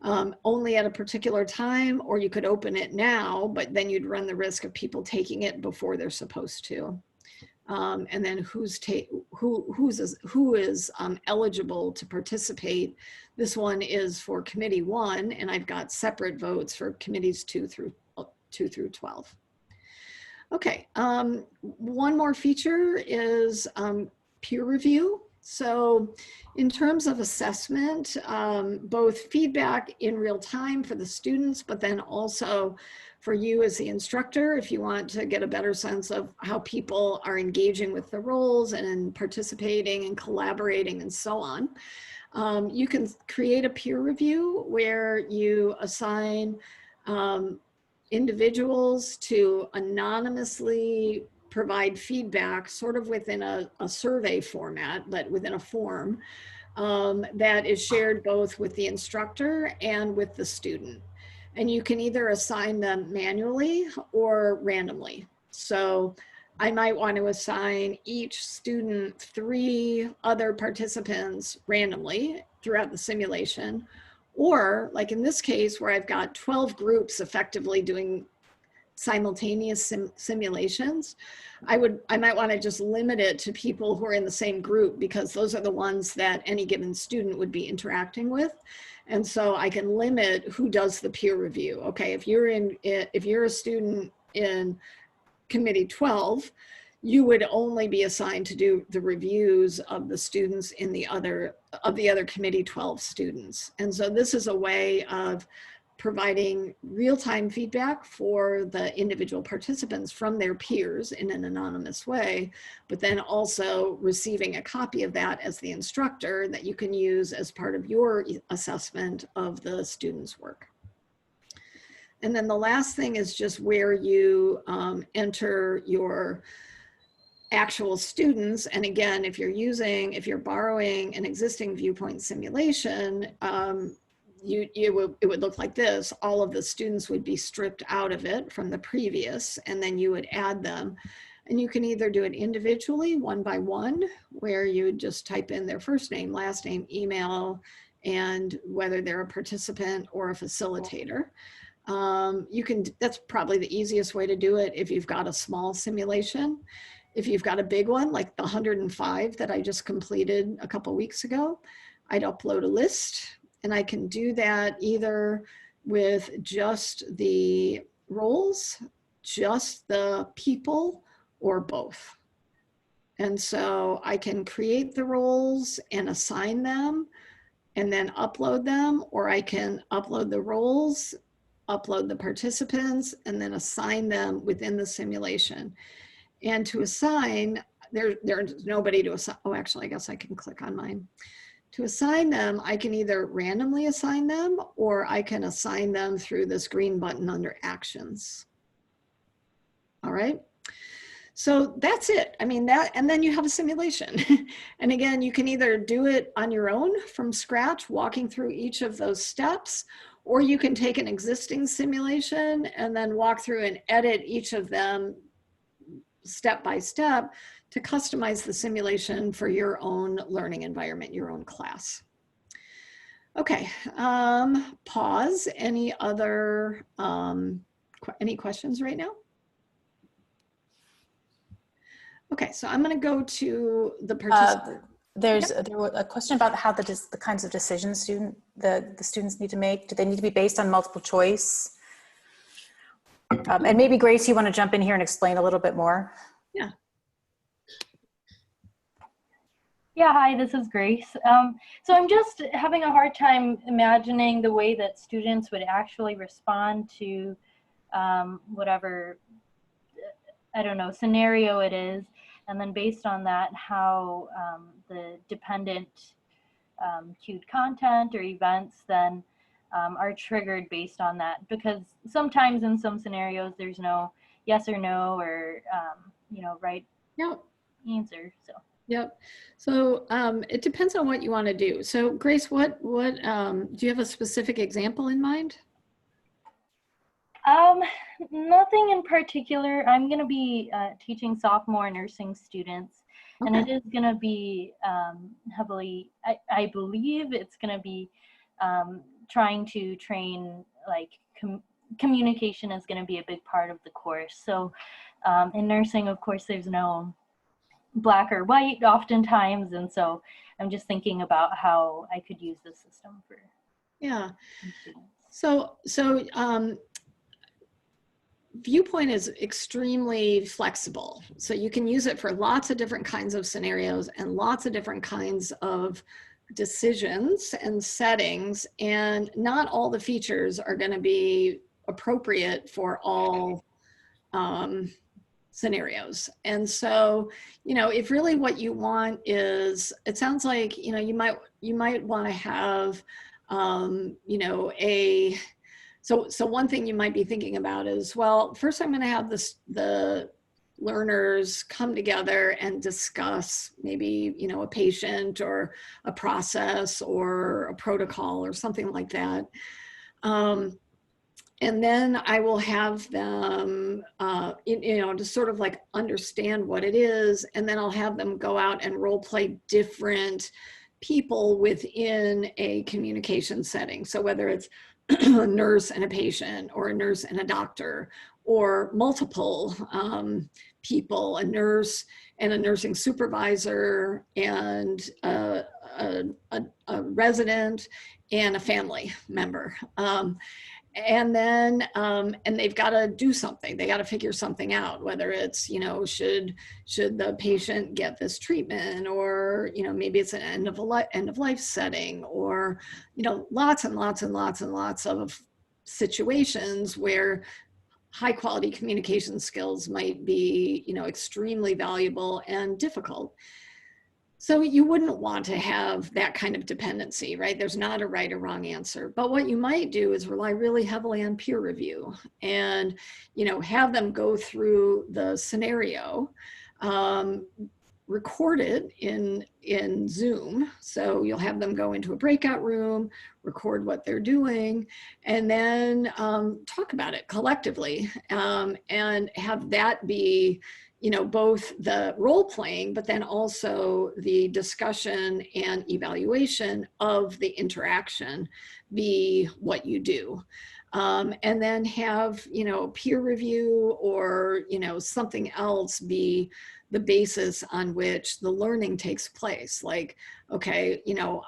only at a particular time, or you could open it now, but then you'd run the risk of people taking it before they're supposed to. And then who is eligible to participate. This one is for committee 1, and I've got separate votes for committees 2 through 12. Okay, one more feature is peer review. So in terms of assessment, both feedback in real time for the students, but then also for you as the instructor, if you want to get a better sense of how people are engaging with the roles and participating and collaborating and so on. You can create a peer review where you assign individuals to anonymously provide feedback sort of within a survey format, but within a form that is shared both with the instructor and with the student. And you can either assign them manually or randomly. So I might want to assign each student 3 other participants randomly throughout the simulation. Or like in this case where I've got 12 groups effectively doing simultaneous simulations, I might want to just limit it to people who are in the same group, because those are the ones that any given student would be interacting with. And so I can limit who does the peer review. Okay, if you're a student in committee 12, you would only be assigned to do the reviews of the students in the other committee 12 students. And so this is a way of providing real-time feedback for the individual participants from their peers in an anonymous way, but then also receiving a copy of that as the instructor that you can use as part of your assessment of the student's work. And then the last thing is just where you enter your actual students. And again, if you're borrowing an existing Viewpoint simulation, it would look like this. All of the students would be stripped out of it from the previous, and then you would add them. And you can either do it individually, one by one, where you would just type in their first name, last name, email, and whether they're a participant or a facilitator. That's probably the easiest way to do it if you've got a small simulation. If you've got a big one, like the 105 that I just completed a couple weeks ago, I'd upload a list, and I can do that either with just the roles, just the people, or both. And so I can create the roles and assign them and then upload them, or I can upload the roles, upload the participants, and then assign them within the simulation. And to assign, there's nobody to assign. Oh, actually, I guess I can click on mine. To assign them, I can either randomly assign them, or I can assign them through this green button under Actions. All right. So that's it. I mean, and then you have a simulation. And again, you can either do it on your own from scratch, walking through each of those steps, or you can take an existing simulation and then walk through and edit each of them step by step to customize the simulation for your own learning environment, your own class. Okay, pause. Any other, any questions right now? Okay, so I'm going to go to the participant. There was a question about how the kinds of decisions the students need to make. Do they need to be based on multiple choice? And maybe Grace, you want to jump in here and explain a little bit more? Yeah. Yeah, hi, this is Grace. So I'm just having a hard time imagining the way that students would actually respond to whatever, I don't know, scenario it is. And then based on that, how the dependent cued content or events then are triggered based on that. Because sometimes in some scenarios, there's no yes or no or, you know, right answer, so. Yep. So it depends on what you want to do. So Grace, what do you have a specific example in mind? Nothing in particular. I'm going to be teaching sophomore nursing students, and it is going to be heavily, I believe it's going to be trying to train, like communication is going to be a big part of the course. So in nursing, of course, there's no black or white oftentimes, and so I'm just thinking about how I could use this system for students. So Viewpoint is extremely flexible. So you can use it for lots of different kinds of scenarios and lots of different kinds of decisions and settings. And not all the features are going to be appropriate for all scenarios. And so, if really what you want is, it sounds like, you might want to have, so one thing you might be thinking about is, well, first I'm going to have the learners come together and discuss maybe, a patient or a process or a protocol or something like that. And then I will have them, to sort of like understand what it is. And then I'll have them go out and role play different people within a communication setting. So whether it's a nurse and a patient, or a nurse and a doctor, or multiple people, a nurse and a nursing supervisor, and a resident and a family member. And then, and they've got to do something. They got to figure something out, whether it's, should the patient get this treatment, or, maybe it's an end of life setting, or, lots and lots and lots and lots of situations where high quality communication skills might be, extremely valuable and difficult. So you wouldn't want to have that kind of dependency, right? There's not a right or wrong answer. But what you might do is rely really heavily on peer review and, have them go through the scenario, record it in Zoom. So you'll have them go into a breakout room, record what they're doing, and then talk about it collectively, and have that be, both the role playing, but then also the discussion and evaluation of the interaction be what you do. And then have, peer review or, something else be the basis on which the learning takes place. Like, okay,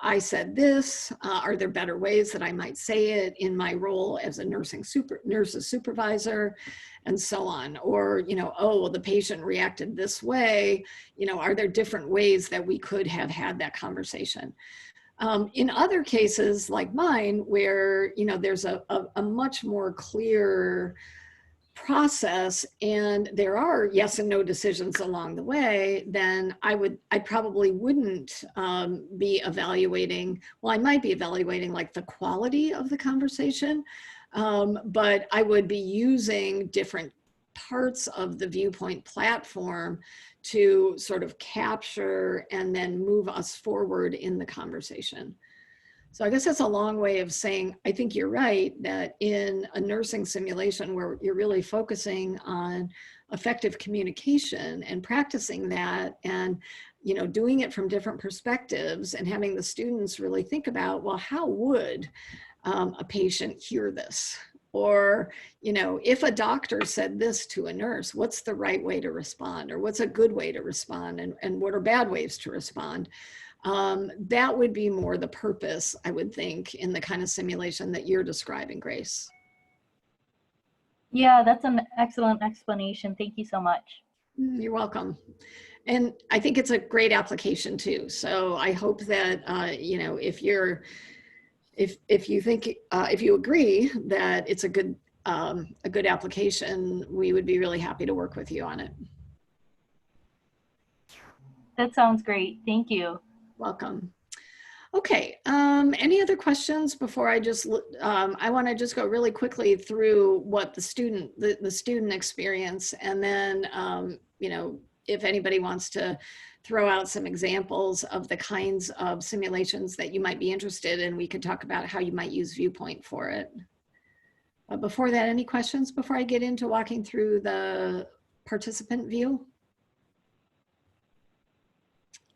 I said this, are there better ways that I might say it in my role as a nurse's supervisor, and so on? Or, oh, the patient reacted this way, are there different ways that we could have had that conversation? In other cases like mine, where, there's a much more clear process and there are yes and no decisions along the way, then I probably wouldn't be evaluating, well, I might be evaluating like the quality of the conversation, but I would be using different parts of the Viewpoint platform to sort of capture and then move us forward in the conversation. So I guess that's a long way of saying, I think you're right that in a nursing simulation where you're really focusing on effective communication and practicing that and, doing it from different perspectives and having the students really think about, well, how would a patient hear this? Or, if a doctor said this to a nurse, what's the right way to respond? Or what's a good way to respond? And what are bad ways to respond? That would be more the purpose, I would think, in the kind of simulation that you're describing, Grace. Yeah, that's an excellent explanation. Thank you so much. You're welcome. And I think it's a great application too. So I hope that, if you agree that it's a good application, we would be really happy to work with you on it. That sounds great. Thank you. Welcome. Okay, any other questions before I just, I want to just go really quickly through what the student experience, and then, if anybody wants to throw out some examples of the kinds of simulations that you might be interested in, we could talk about how you might use Viewpoint for it. Before that, any questions before I get into walking through the participant view?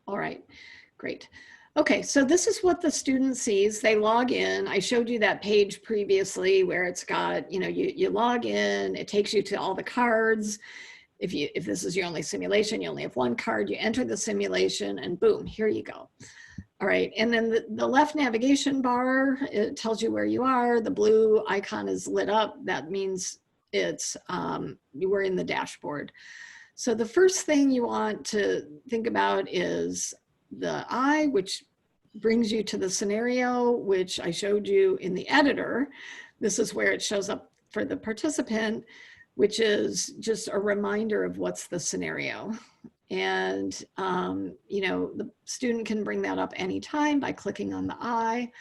All right, great. Okay, so this is what the student sees. They log in. I showed you that page previously where it's got, you log in, it takes you to all the cards. If this is your only simulation, you only have one card, you enter the simulation and boom, here you go. All right, and then the left navigation bar, it tells you where you are. The blue icon is lit up. That means we're in the dashboard. So the first thing you want to think about is the I, which brings you to the scenario, which I showed you in the editor. This is where it shows up for the participant, which is just a reminder of what's the scenario. And, you know, the student can bring that up anytime by clicking on the I.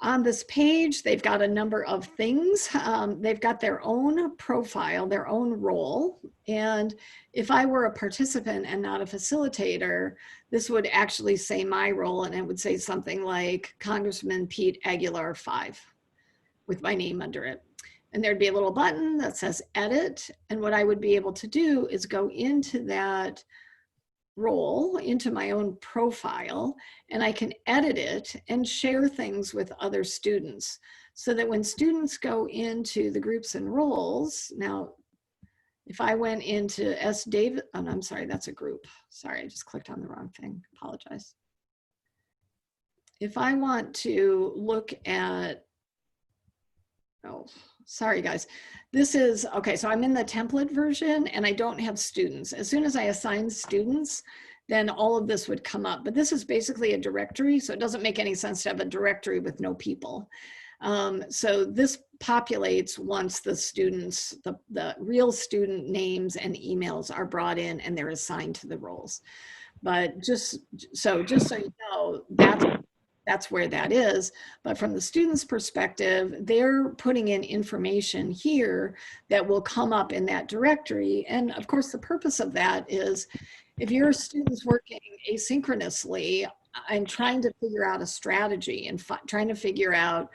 On this page, they've got a number of things. They've got their own profile, their own role. And if I were a participant and not a facilitator, this would actually say my role, and it would say something like Congressman Pete Aguilar 5 with my name under it. And there'd be a little button that says edit. And what I would be able to do is go into that role, into my own profile, and I can edit it and share things with other students so that when students go into the groups and roles, now, if I went into S. David, oh, no, I'm sorry, that's a group. Sorry, I just clicked on the wrong thing, apologize. If I want to look at, oh, sorry guys. This is, okay, so I'm in the template version and I don't have students. As soon as I assign students, then all of this would come up. But this is basically a directory, so it doesn't make any sense to have a directory with no people. So this populates once the students, the real student names and emails are brought in and they're assigned to the roles. But just so you know, that's where that is. But from the student's perspective, they're putting in information here that will come up in that directory. And of course, the purpose of that is if your student's working asynchronously, I'm trying to figure out a strategy and trying to figure out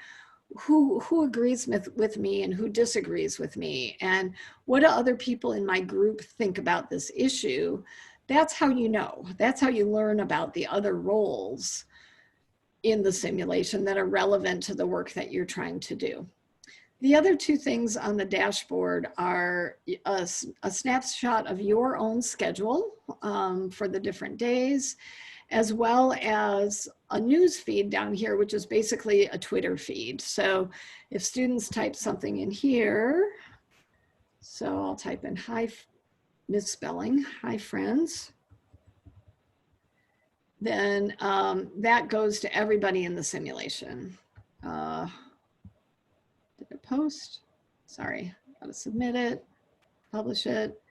who agrees with me and who disagrees with me, and what do other people in my group think about this issue. That's how you know. That's how you learn about the other roles in the simulation that are relevant to the work that you're trying to do. The other two things on the dashboard are a snapshot of your own schedule for the different days, as well as a news feed down here, which is basically a Twitter feed. So if students type something in here, so I'll type in hi, misspelling, hi friends, then that goes to everybody in the simulation. Did I post? Sorry, gotta submit it, publish it.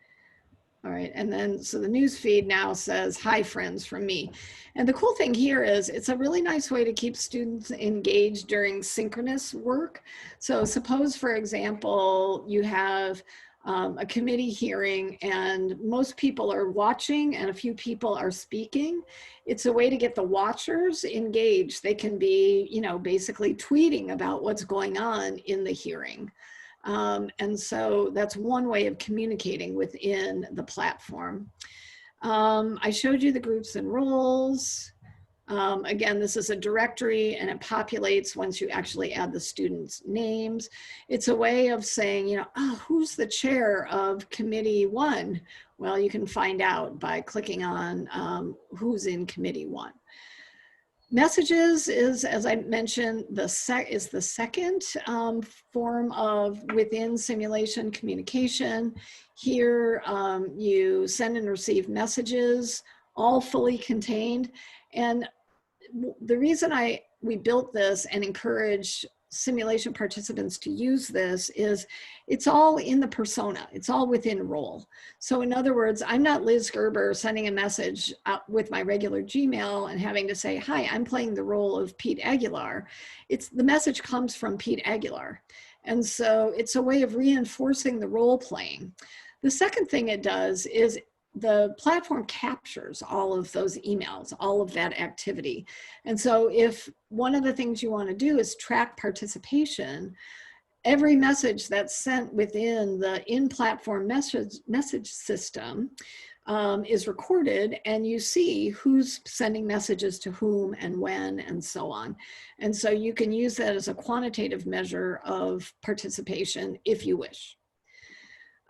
All right, and then, so the news feed now says, hi friends from me. And the cool thing here is it's a really nice way to keep students engaged during synchronous work. So suppose, for example, you have a committee hearing and most people are watching and a few people are speaking. It's a way to get the watchers engaged. They can be, you know, basically tweeting about what's going on in the hearing. And so that's one way of communicating within the platform. I showed you the groups and roles. Again, this is a directory and it populates once you actually add the students' names. It's a way of saying, you know, oh, who's the chair of committee 1? Well, you can find out by clicking on who's in committee 1. Messages is, as I mentioned, the second form of within simulation communication. Here you send and receive messages, all fully contained. And the reason we built this and encourage simulation participants to use this is it's all in the persona. It's all within role. So in other words, I'm not Liz Gerber sending a message out with my regular Gmail and having to say, hi, I'm playing the role of Pete Aguilar. The message comes from Pete Aguilar. And so it's a way of reinforcing the role playing. The second thing it does is the platform captures all of those emails, all of that activity. And so if one of the things you want to do is track participation, every message that's sent within the in-platform message system is recorded, and you see who's sending messages to whom and when and so on. And so you can use that as a quantitative measure of participation if you wish.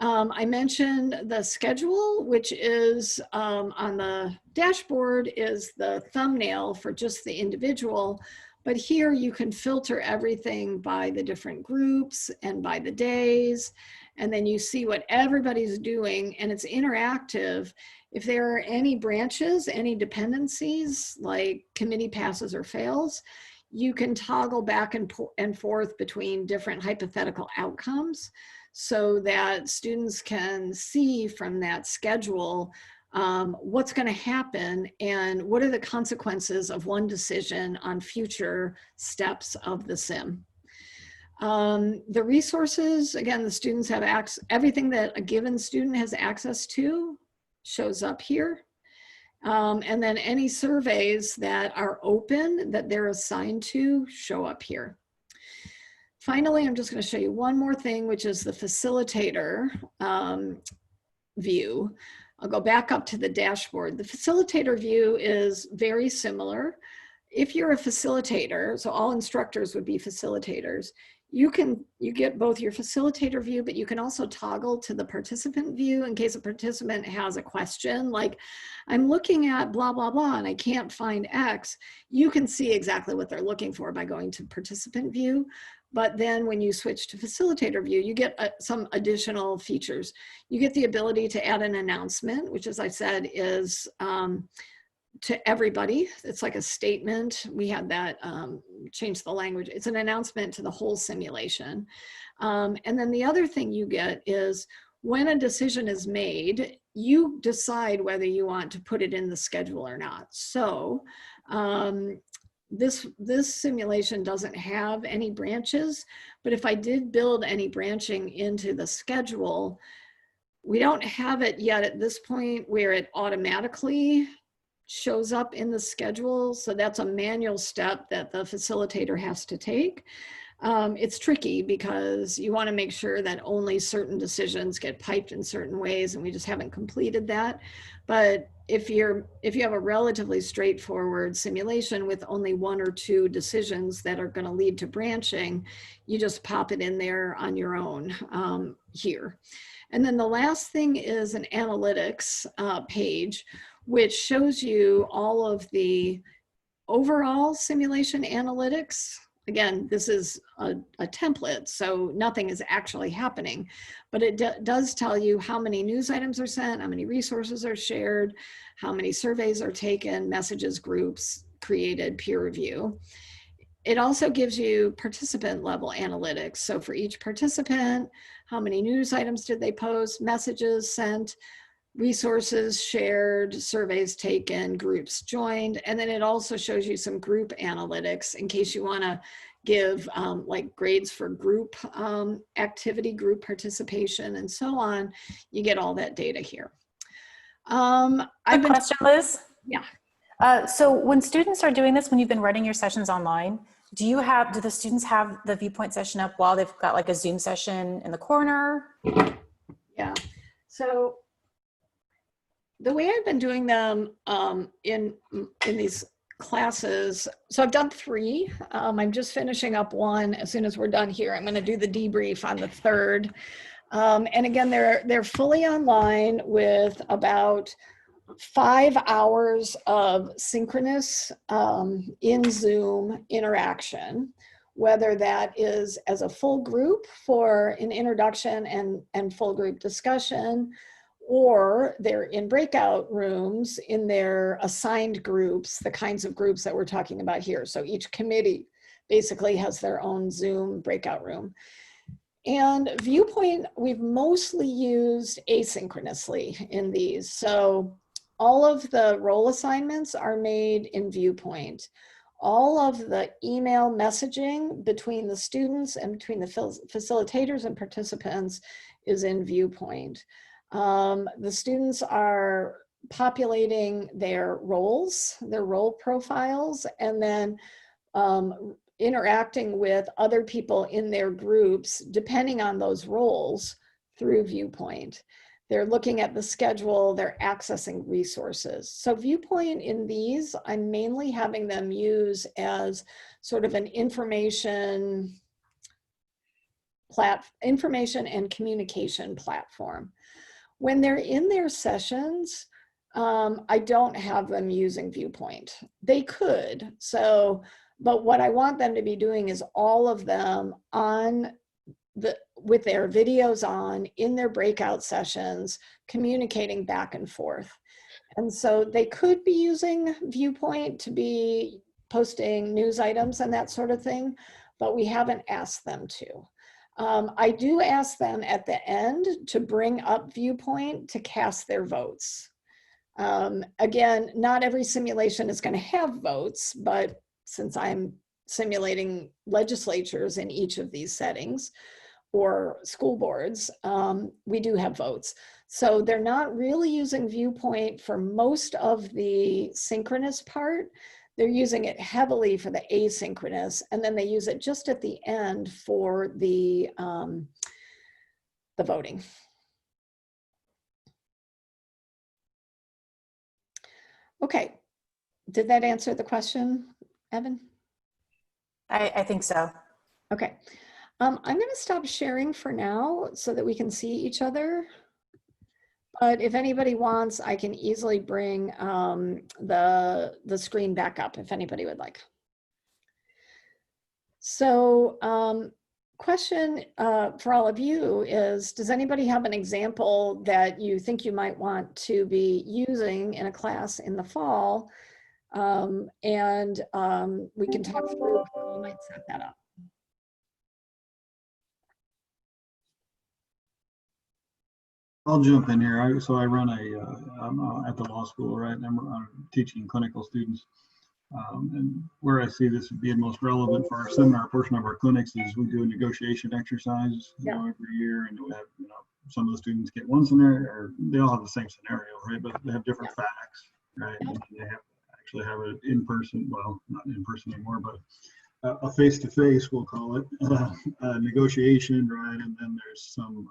I mentioned the schedule, which is on the dashboard is the thumbnail for just the individual, But here you can filter everything by the different groups and by the days, and then you see what everybody's doing, and it's interactive. If there are any branches, any dependencies, like committee passes or fails, you can toggle back and forth between different hypothetical outcomes so that students can see from that schedule what's going to happen and what are the consequences of one decision on future steps of the sim. The resources, again, the students have access, everything that a given student has access to shows up here. And then any surveys that are open that they're assigned to show up here. Finally, I'm just going to show you one more thing, which is the facilitator view. I'll go back up to the dashboard. The facilitator view is very similar. If you're a facilitator, so all instructors would be facilitators, you get both your facilitator view, but you can also toggle to the participant view in case a participant has a question, like I'm looking at blah, blah, blah, and I can't find X. You can see exactly what they're looking for by going to participant view. But then when you switch to facilitator view, you get some additional features. You get the ability to add an announcement, which, as I said, is to everybody. It's like a statement. We had that change the language. It's an announcement to the whole simulation. And then the other thing you get is when a decision is made, you decide whether you want to put it in the schedule or not. So this simulation doesn't have any branches, but if I did build any branching into the schedule, we don't have it yet at this point where it automatically shows up in the schedule. So that's a manual step that the facilitator has to take. It's tricky because you want to make sure that only certain decisions get piped in certain ways, and we just haven't completed that. But if you have a relatively straightforward simulation with only one or two decisions that are going to lead to branching, you just pop it in there on your own here. And then the last thing is an analytics page, which shows you all of the overall simulation analytics. Again, this is a template, so nothing is actually happening, but it does tell you how many news items are sent, how many resources are shared, how many surveys are taken, messages, groups created, peer review. It also gives you participant level analytics. So for each participant, how many news items did they post, messages sent, resources shared, surveys taken, groups joined, and then it also shows you some group analytics in case you want to give like grades for group activity, group participation, and so on. You get all that data here. Question, Liz? Yeah. So when students are doing this, when you've been running your sessions online, do the students have the Viewpoint session up while they've got like a Zoom session in the corner? Yeah. So the way I've been doing them in these classes, so I've done 3. I'm just finishing up one. As soon as we're done here, I'm going to do the debrief on the 3rd. And again, they're fully online with about 5 hours of synchronous in Zoom interaction, whether that is as a full group for an introduction and full group discussion, or they're in breakout rooms in their assigned groups, the kinds of groups that we're talking about here. So each committee basically has their own Zoom breakout room. And Viewpoint, we've mostly used asynchronously in these. So all of the role assignments are made in Viewpoint. All of the email messaging between the students and between the facilitators and participants is in Viewpoint. The students are populating their roles, their role profiles, and then interacting with other people in their groups, depending on those roles, through Viewpoint. They're looking at the schedule, they're accessing resources. So Viewpoint in these, I'm mainly having them use as sort of an information and communication platform. When they're in their sessions, I don't have them using Viewpoint. They could. So But what I want them to be doing is all of them with their videos on in their breakout sessions, communicating back and forth. And so they could be using Viewpoint to be posting news items and that sort of thing, but we haven't asked them to. I do ask them at the end to bring up Viewpoint to cast their votes. Again, not every simulation is going to have votes, but since I'm simulating legislatures in each of these settings or school boards, we do have votes. So they're not really using Viewpoint for most of the synchronous part. They're using it heavily for the asynchronous, and then they use it just at the end for the voting. Okay, did that answer the question, Evan? I think so. Okay, I'm going to stop sharing for now so that we can see each other. But if anybody wants, I can easily bring the screen back up if anybody would like. So question for all of you is, does anybody have an example that you think you might want to be using in a class in the fall? We can talk through how you might set that up. I'll jump in here. I'm at the law school, right? And I'm teaching clinical students. And where I see this being most relevant for our seminar portion of our clinics is we do a negotiation exercise, every year, and we have, some of the students get one scenario, or they all have the same scenario, right? But they have different facts, right? And they actually have it in person, well, not in person anymore, but a face-to-face, we'll call it, negotiation, right? And then there's some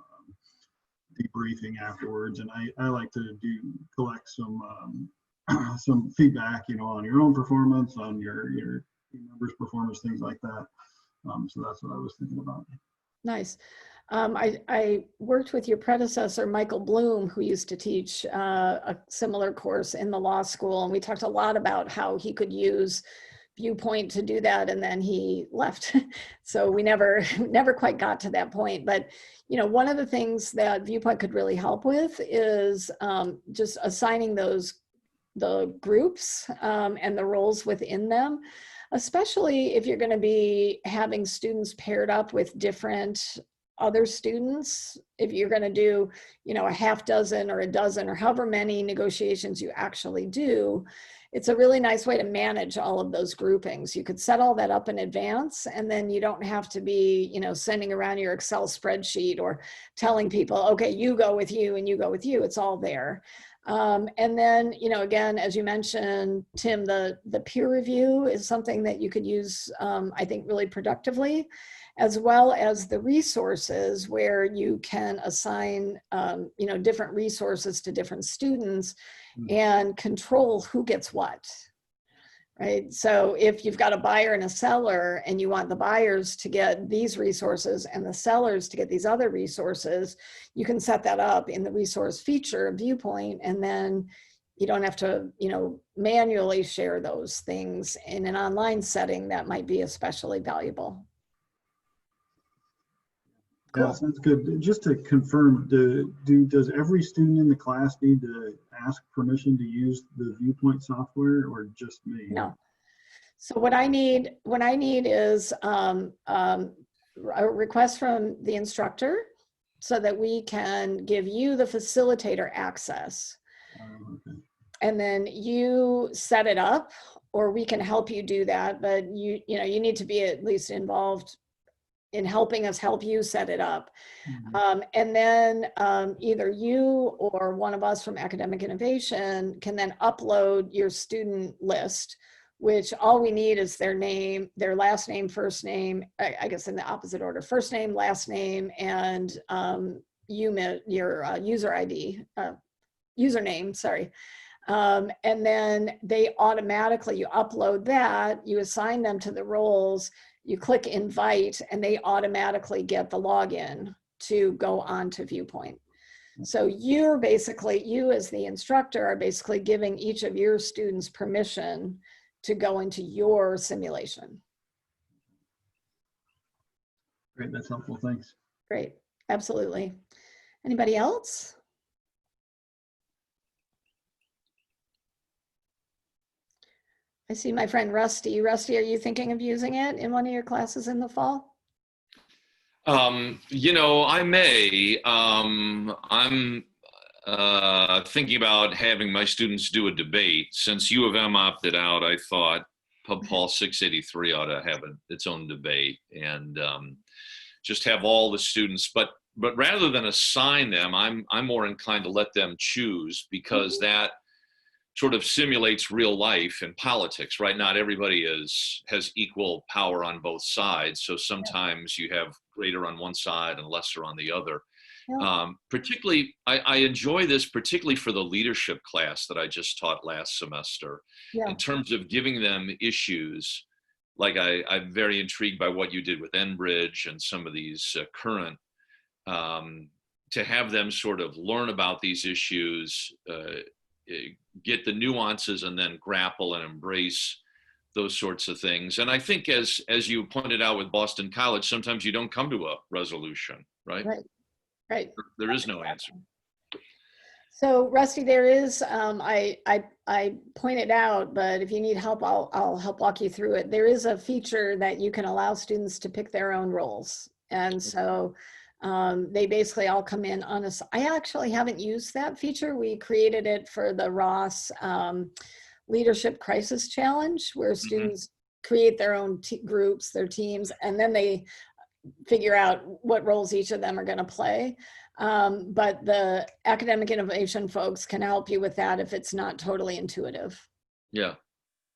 debriefing afterwards, and I like to collect some feedback, on your own performance, on your members' performance, things like that. So that's what I was thinking about. Nice. I worked with your predecessor, Michael Bloom, who used to teach a similar course in the law school, and we talked a lot about how he could use Viewpoint to do that, and then he left. So we never quite got to that point. But one of the things that Viewpoint could really help with is just assigning the groups and the roles within them, especially if you're going to be having students paired up with different other students. If you're going to do, a half dozen or a dozen or however many negotiations you actually do, it's a really nice way to manage all of those groupings. You could set all that up in advance, and then you don't have to be, sending around your Excel spreadsheet or telling people, okay, you go with you and you go with you. It's all there. And then, again, as you mentioned, Tim, the peer review is something that you could use, I think, really productively, as well as the resources where you can assign, different resources to different students and control who gets what, right? So if you've got a buyer and a seller and you want the buyers to get these resources and the sellers to get these other resources, you can set that up in the resource feature of Viewpoint, and then you don't have to, manually share those things in an online setting. That might be especially valuable. Cool. Yeah, sounds good. Just to confirm, does every student in the class need to ask permission to use the Viewpoint software, or just me? No. So what I need is a request from the instructor so that we can give you the facilitator access. Okay. And then you set it up, or we can help you do that, but you need to be at least involved in helping us help you set it up. And then either you or one of us from Academic Innovation can then upload your student list, which all we need is their name, their last name, first name, I guess in the opposite order, first name, last name, and your user ID, username, sorry. And then they automatically, you upload that, you assign them to the roles, you click invite, and they automatically get the login to go on to Viewpoint. So you as the instructor are basically giving each of your students permission to go into your simulation. Great, that's helpful, thanks. Great, absolutely. Anybody else? I see my friend Rusty. Rusty, are you thinking of using it in one of your classes in the fall? You know, I may. I'm thinking about having my students do a debate. Since U of M opted out, I thought Paul 683 ought to have its own debate and just have all the students. But rather than assign them, I'm more inclined to let them choose, because that sort of simulates real life and politics, right? Not everybody has equal power on both sides. So sometimes you have greater on one side and lesser on the other. Yeah. Particularly, I enjoy this particularly for the leadership class that I just taught last semester, Yeah. in terms of giving them issues. Like I'm very intrigued by what you did with Enbridge and some of these current, to have them sort of learn about these issues, get the nuances, and then grapple and embrace those sorts of things. And I think, as you pointed out with Boston College, sometimes you don't come to a resolution, right? Right. There is no answer. So Rusty, there is, I pointed out, but if you need help, I'll help walk you through it. There is a feature that you can allow students to pick their own roles. And so they basically all come in on I actually haven't used that feature. We created it for the Ross Leadership Crisis Challenge, where students create their own groups, their teams, and then they figure out what roles each of them are going to play. But the academic innovation folks can help you with that if it's not totally intuitive. Yeah.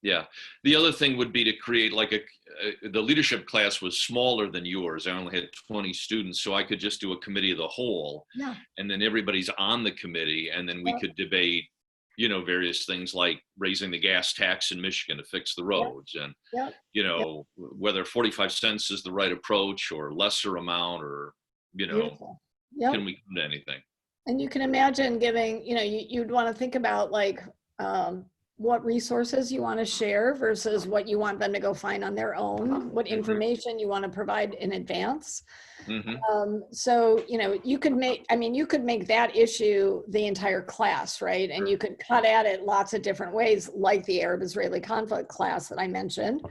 Yeah. The other thing would be to create like the leadership class was smaller than yours. I only had 20 students, so I could just do a committee of the whole. Yeah. And then everybody's on the committee, and then we could debate, you know, various things like raising the gas tax in Michigan to fix the roads, and, you know, whether 45 cents is the right approach or lesser amount, or, you know, can we come to anything? And you can imagine giving, you know, you'd want to think about like, what resources you want to share versus what you want them to go find on their own, what information you want to provide in advance. So, you know, you could make that issue the entire class, right? And you could cut at it lots of different ways, like the Arab-Israeli conflict class that I mentioned.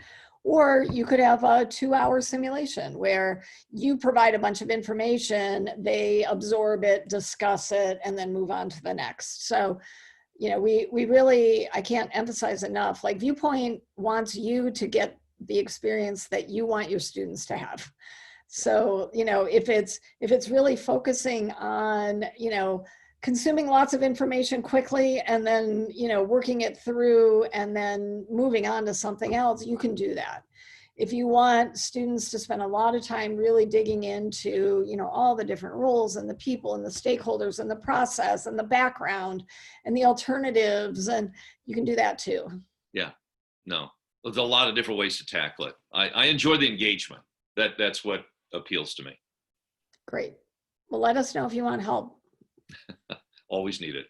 Or you could have a 2-hour simulation where you provide a bunch of information, they absorb it, discuss it, and then move on to the next. So, you know, we really, I can't emphasize enough, like Viewpoint wants you to get the experience that you want your students to have. So, you know, if it's really focusing on, you know, consuming lots of information quickly and then, you know, working it through and then moving on to something else, you can do that. If you want students to spend a lot of time really digging into, you know, all the different roles and the people and the stakeholders and the process and the background and the alternatives, and you can do that too. Yeah, no, there's a lot of different ways to tackle it. I enjoy the engagement. That's what appeals to me. Great. Well, let us know if you want help. Always need it.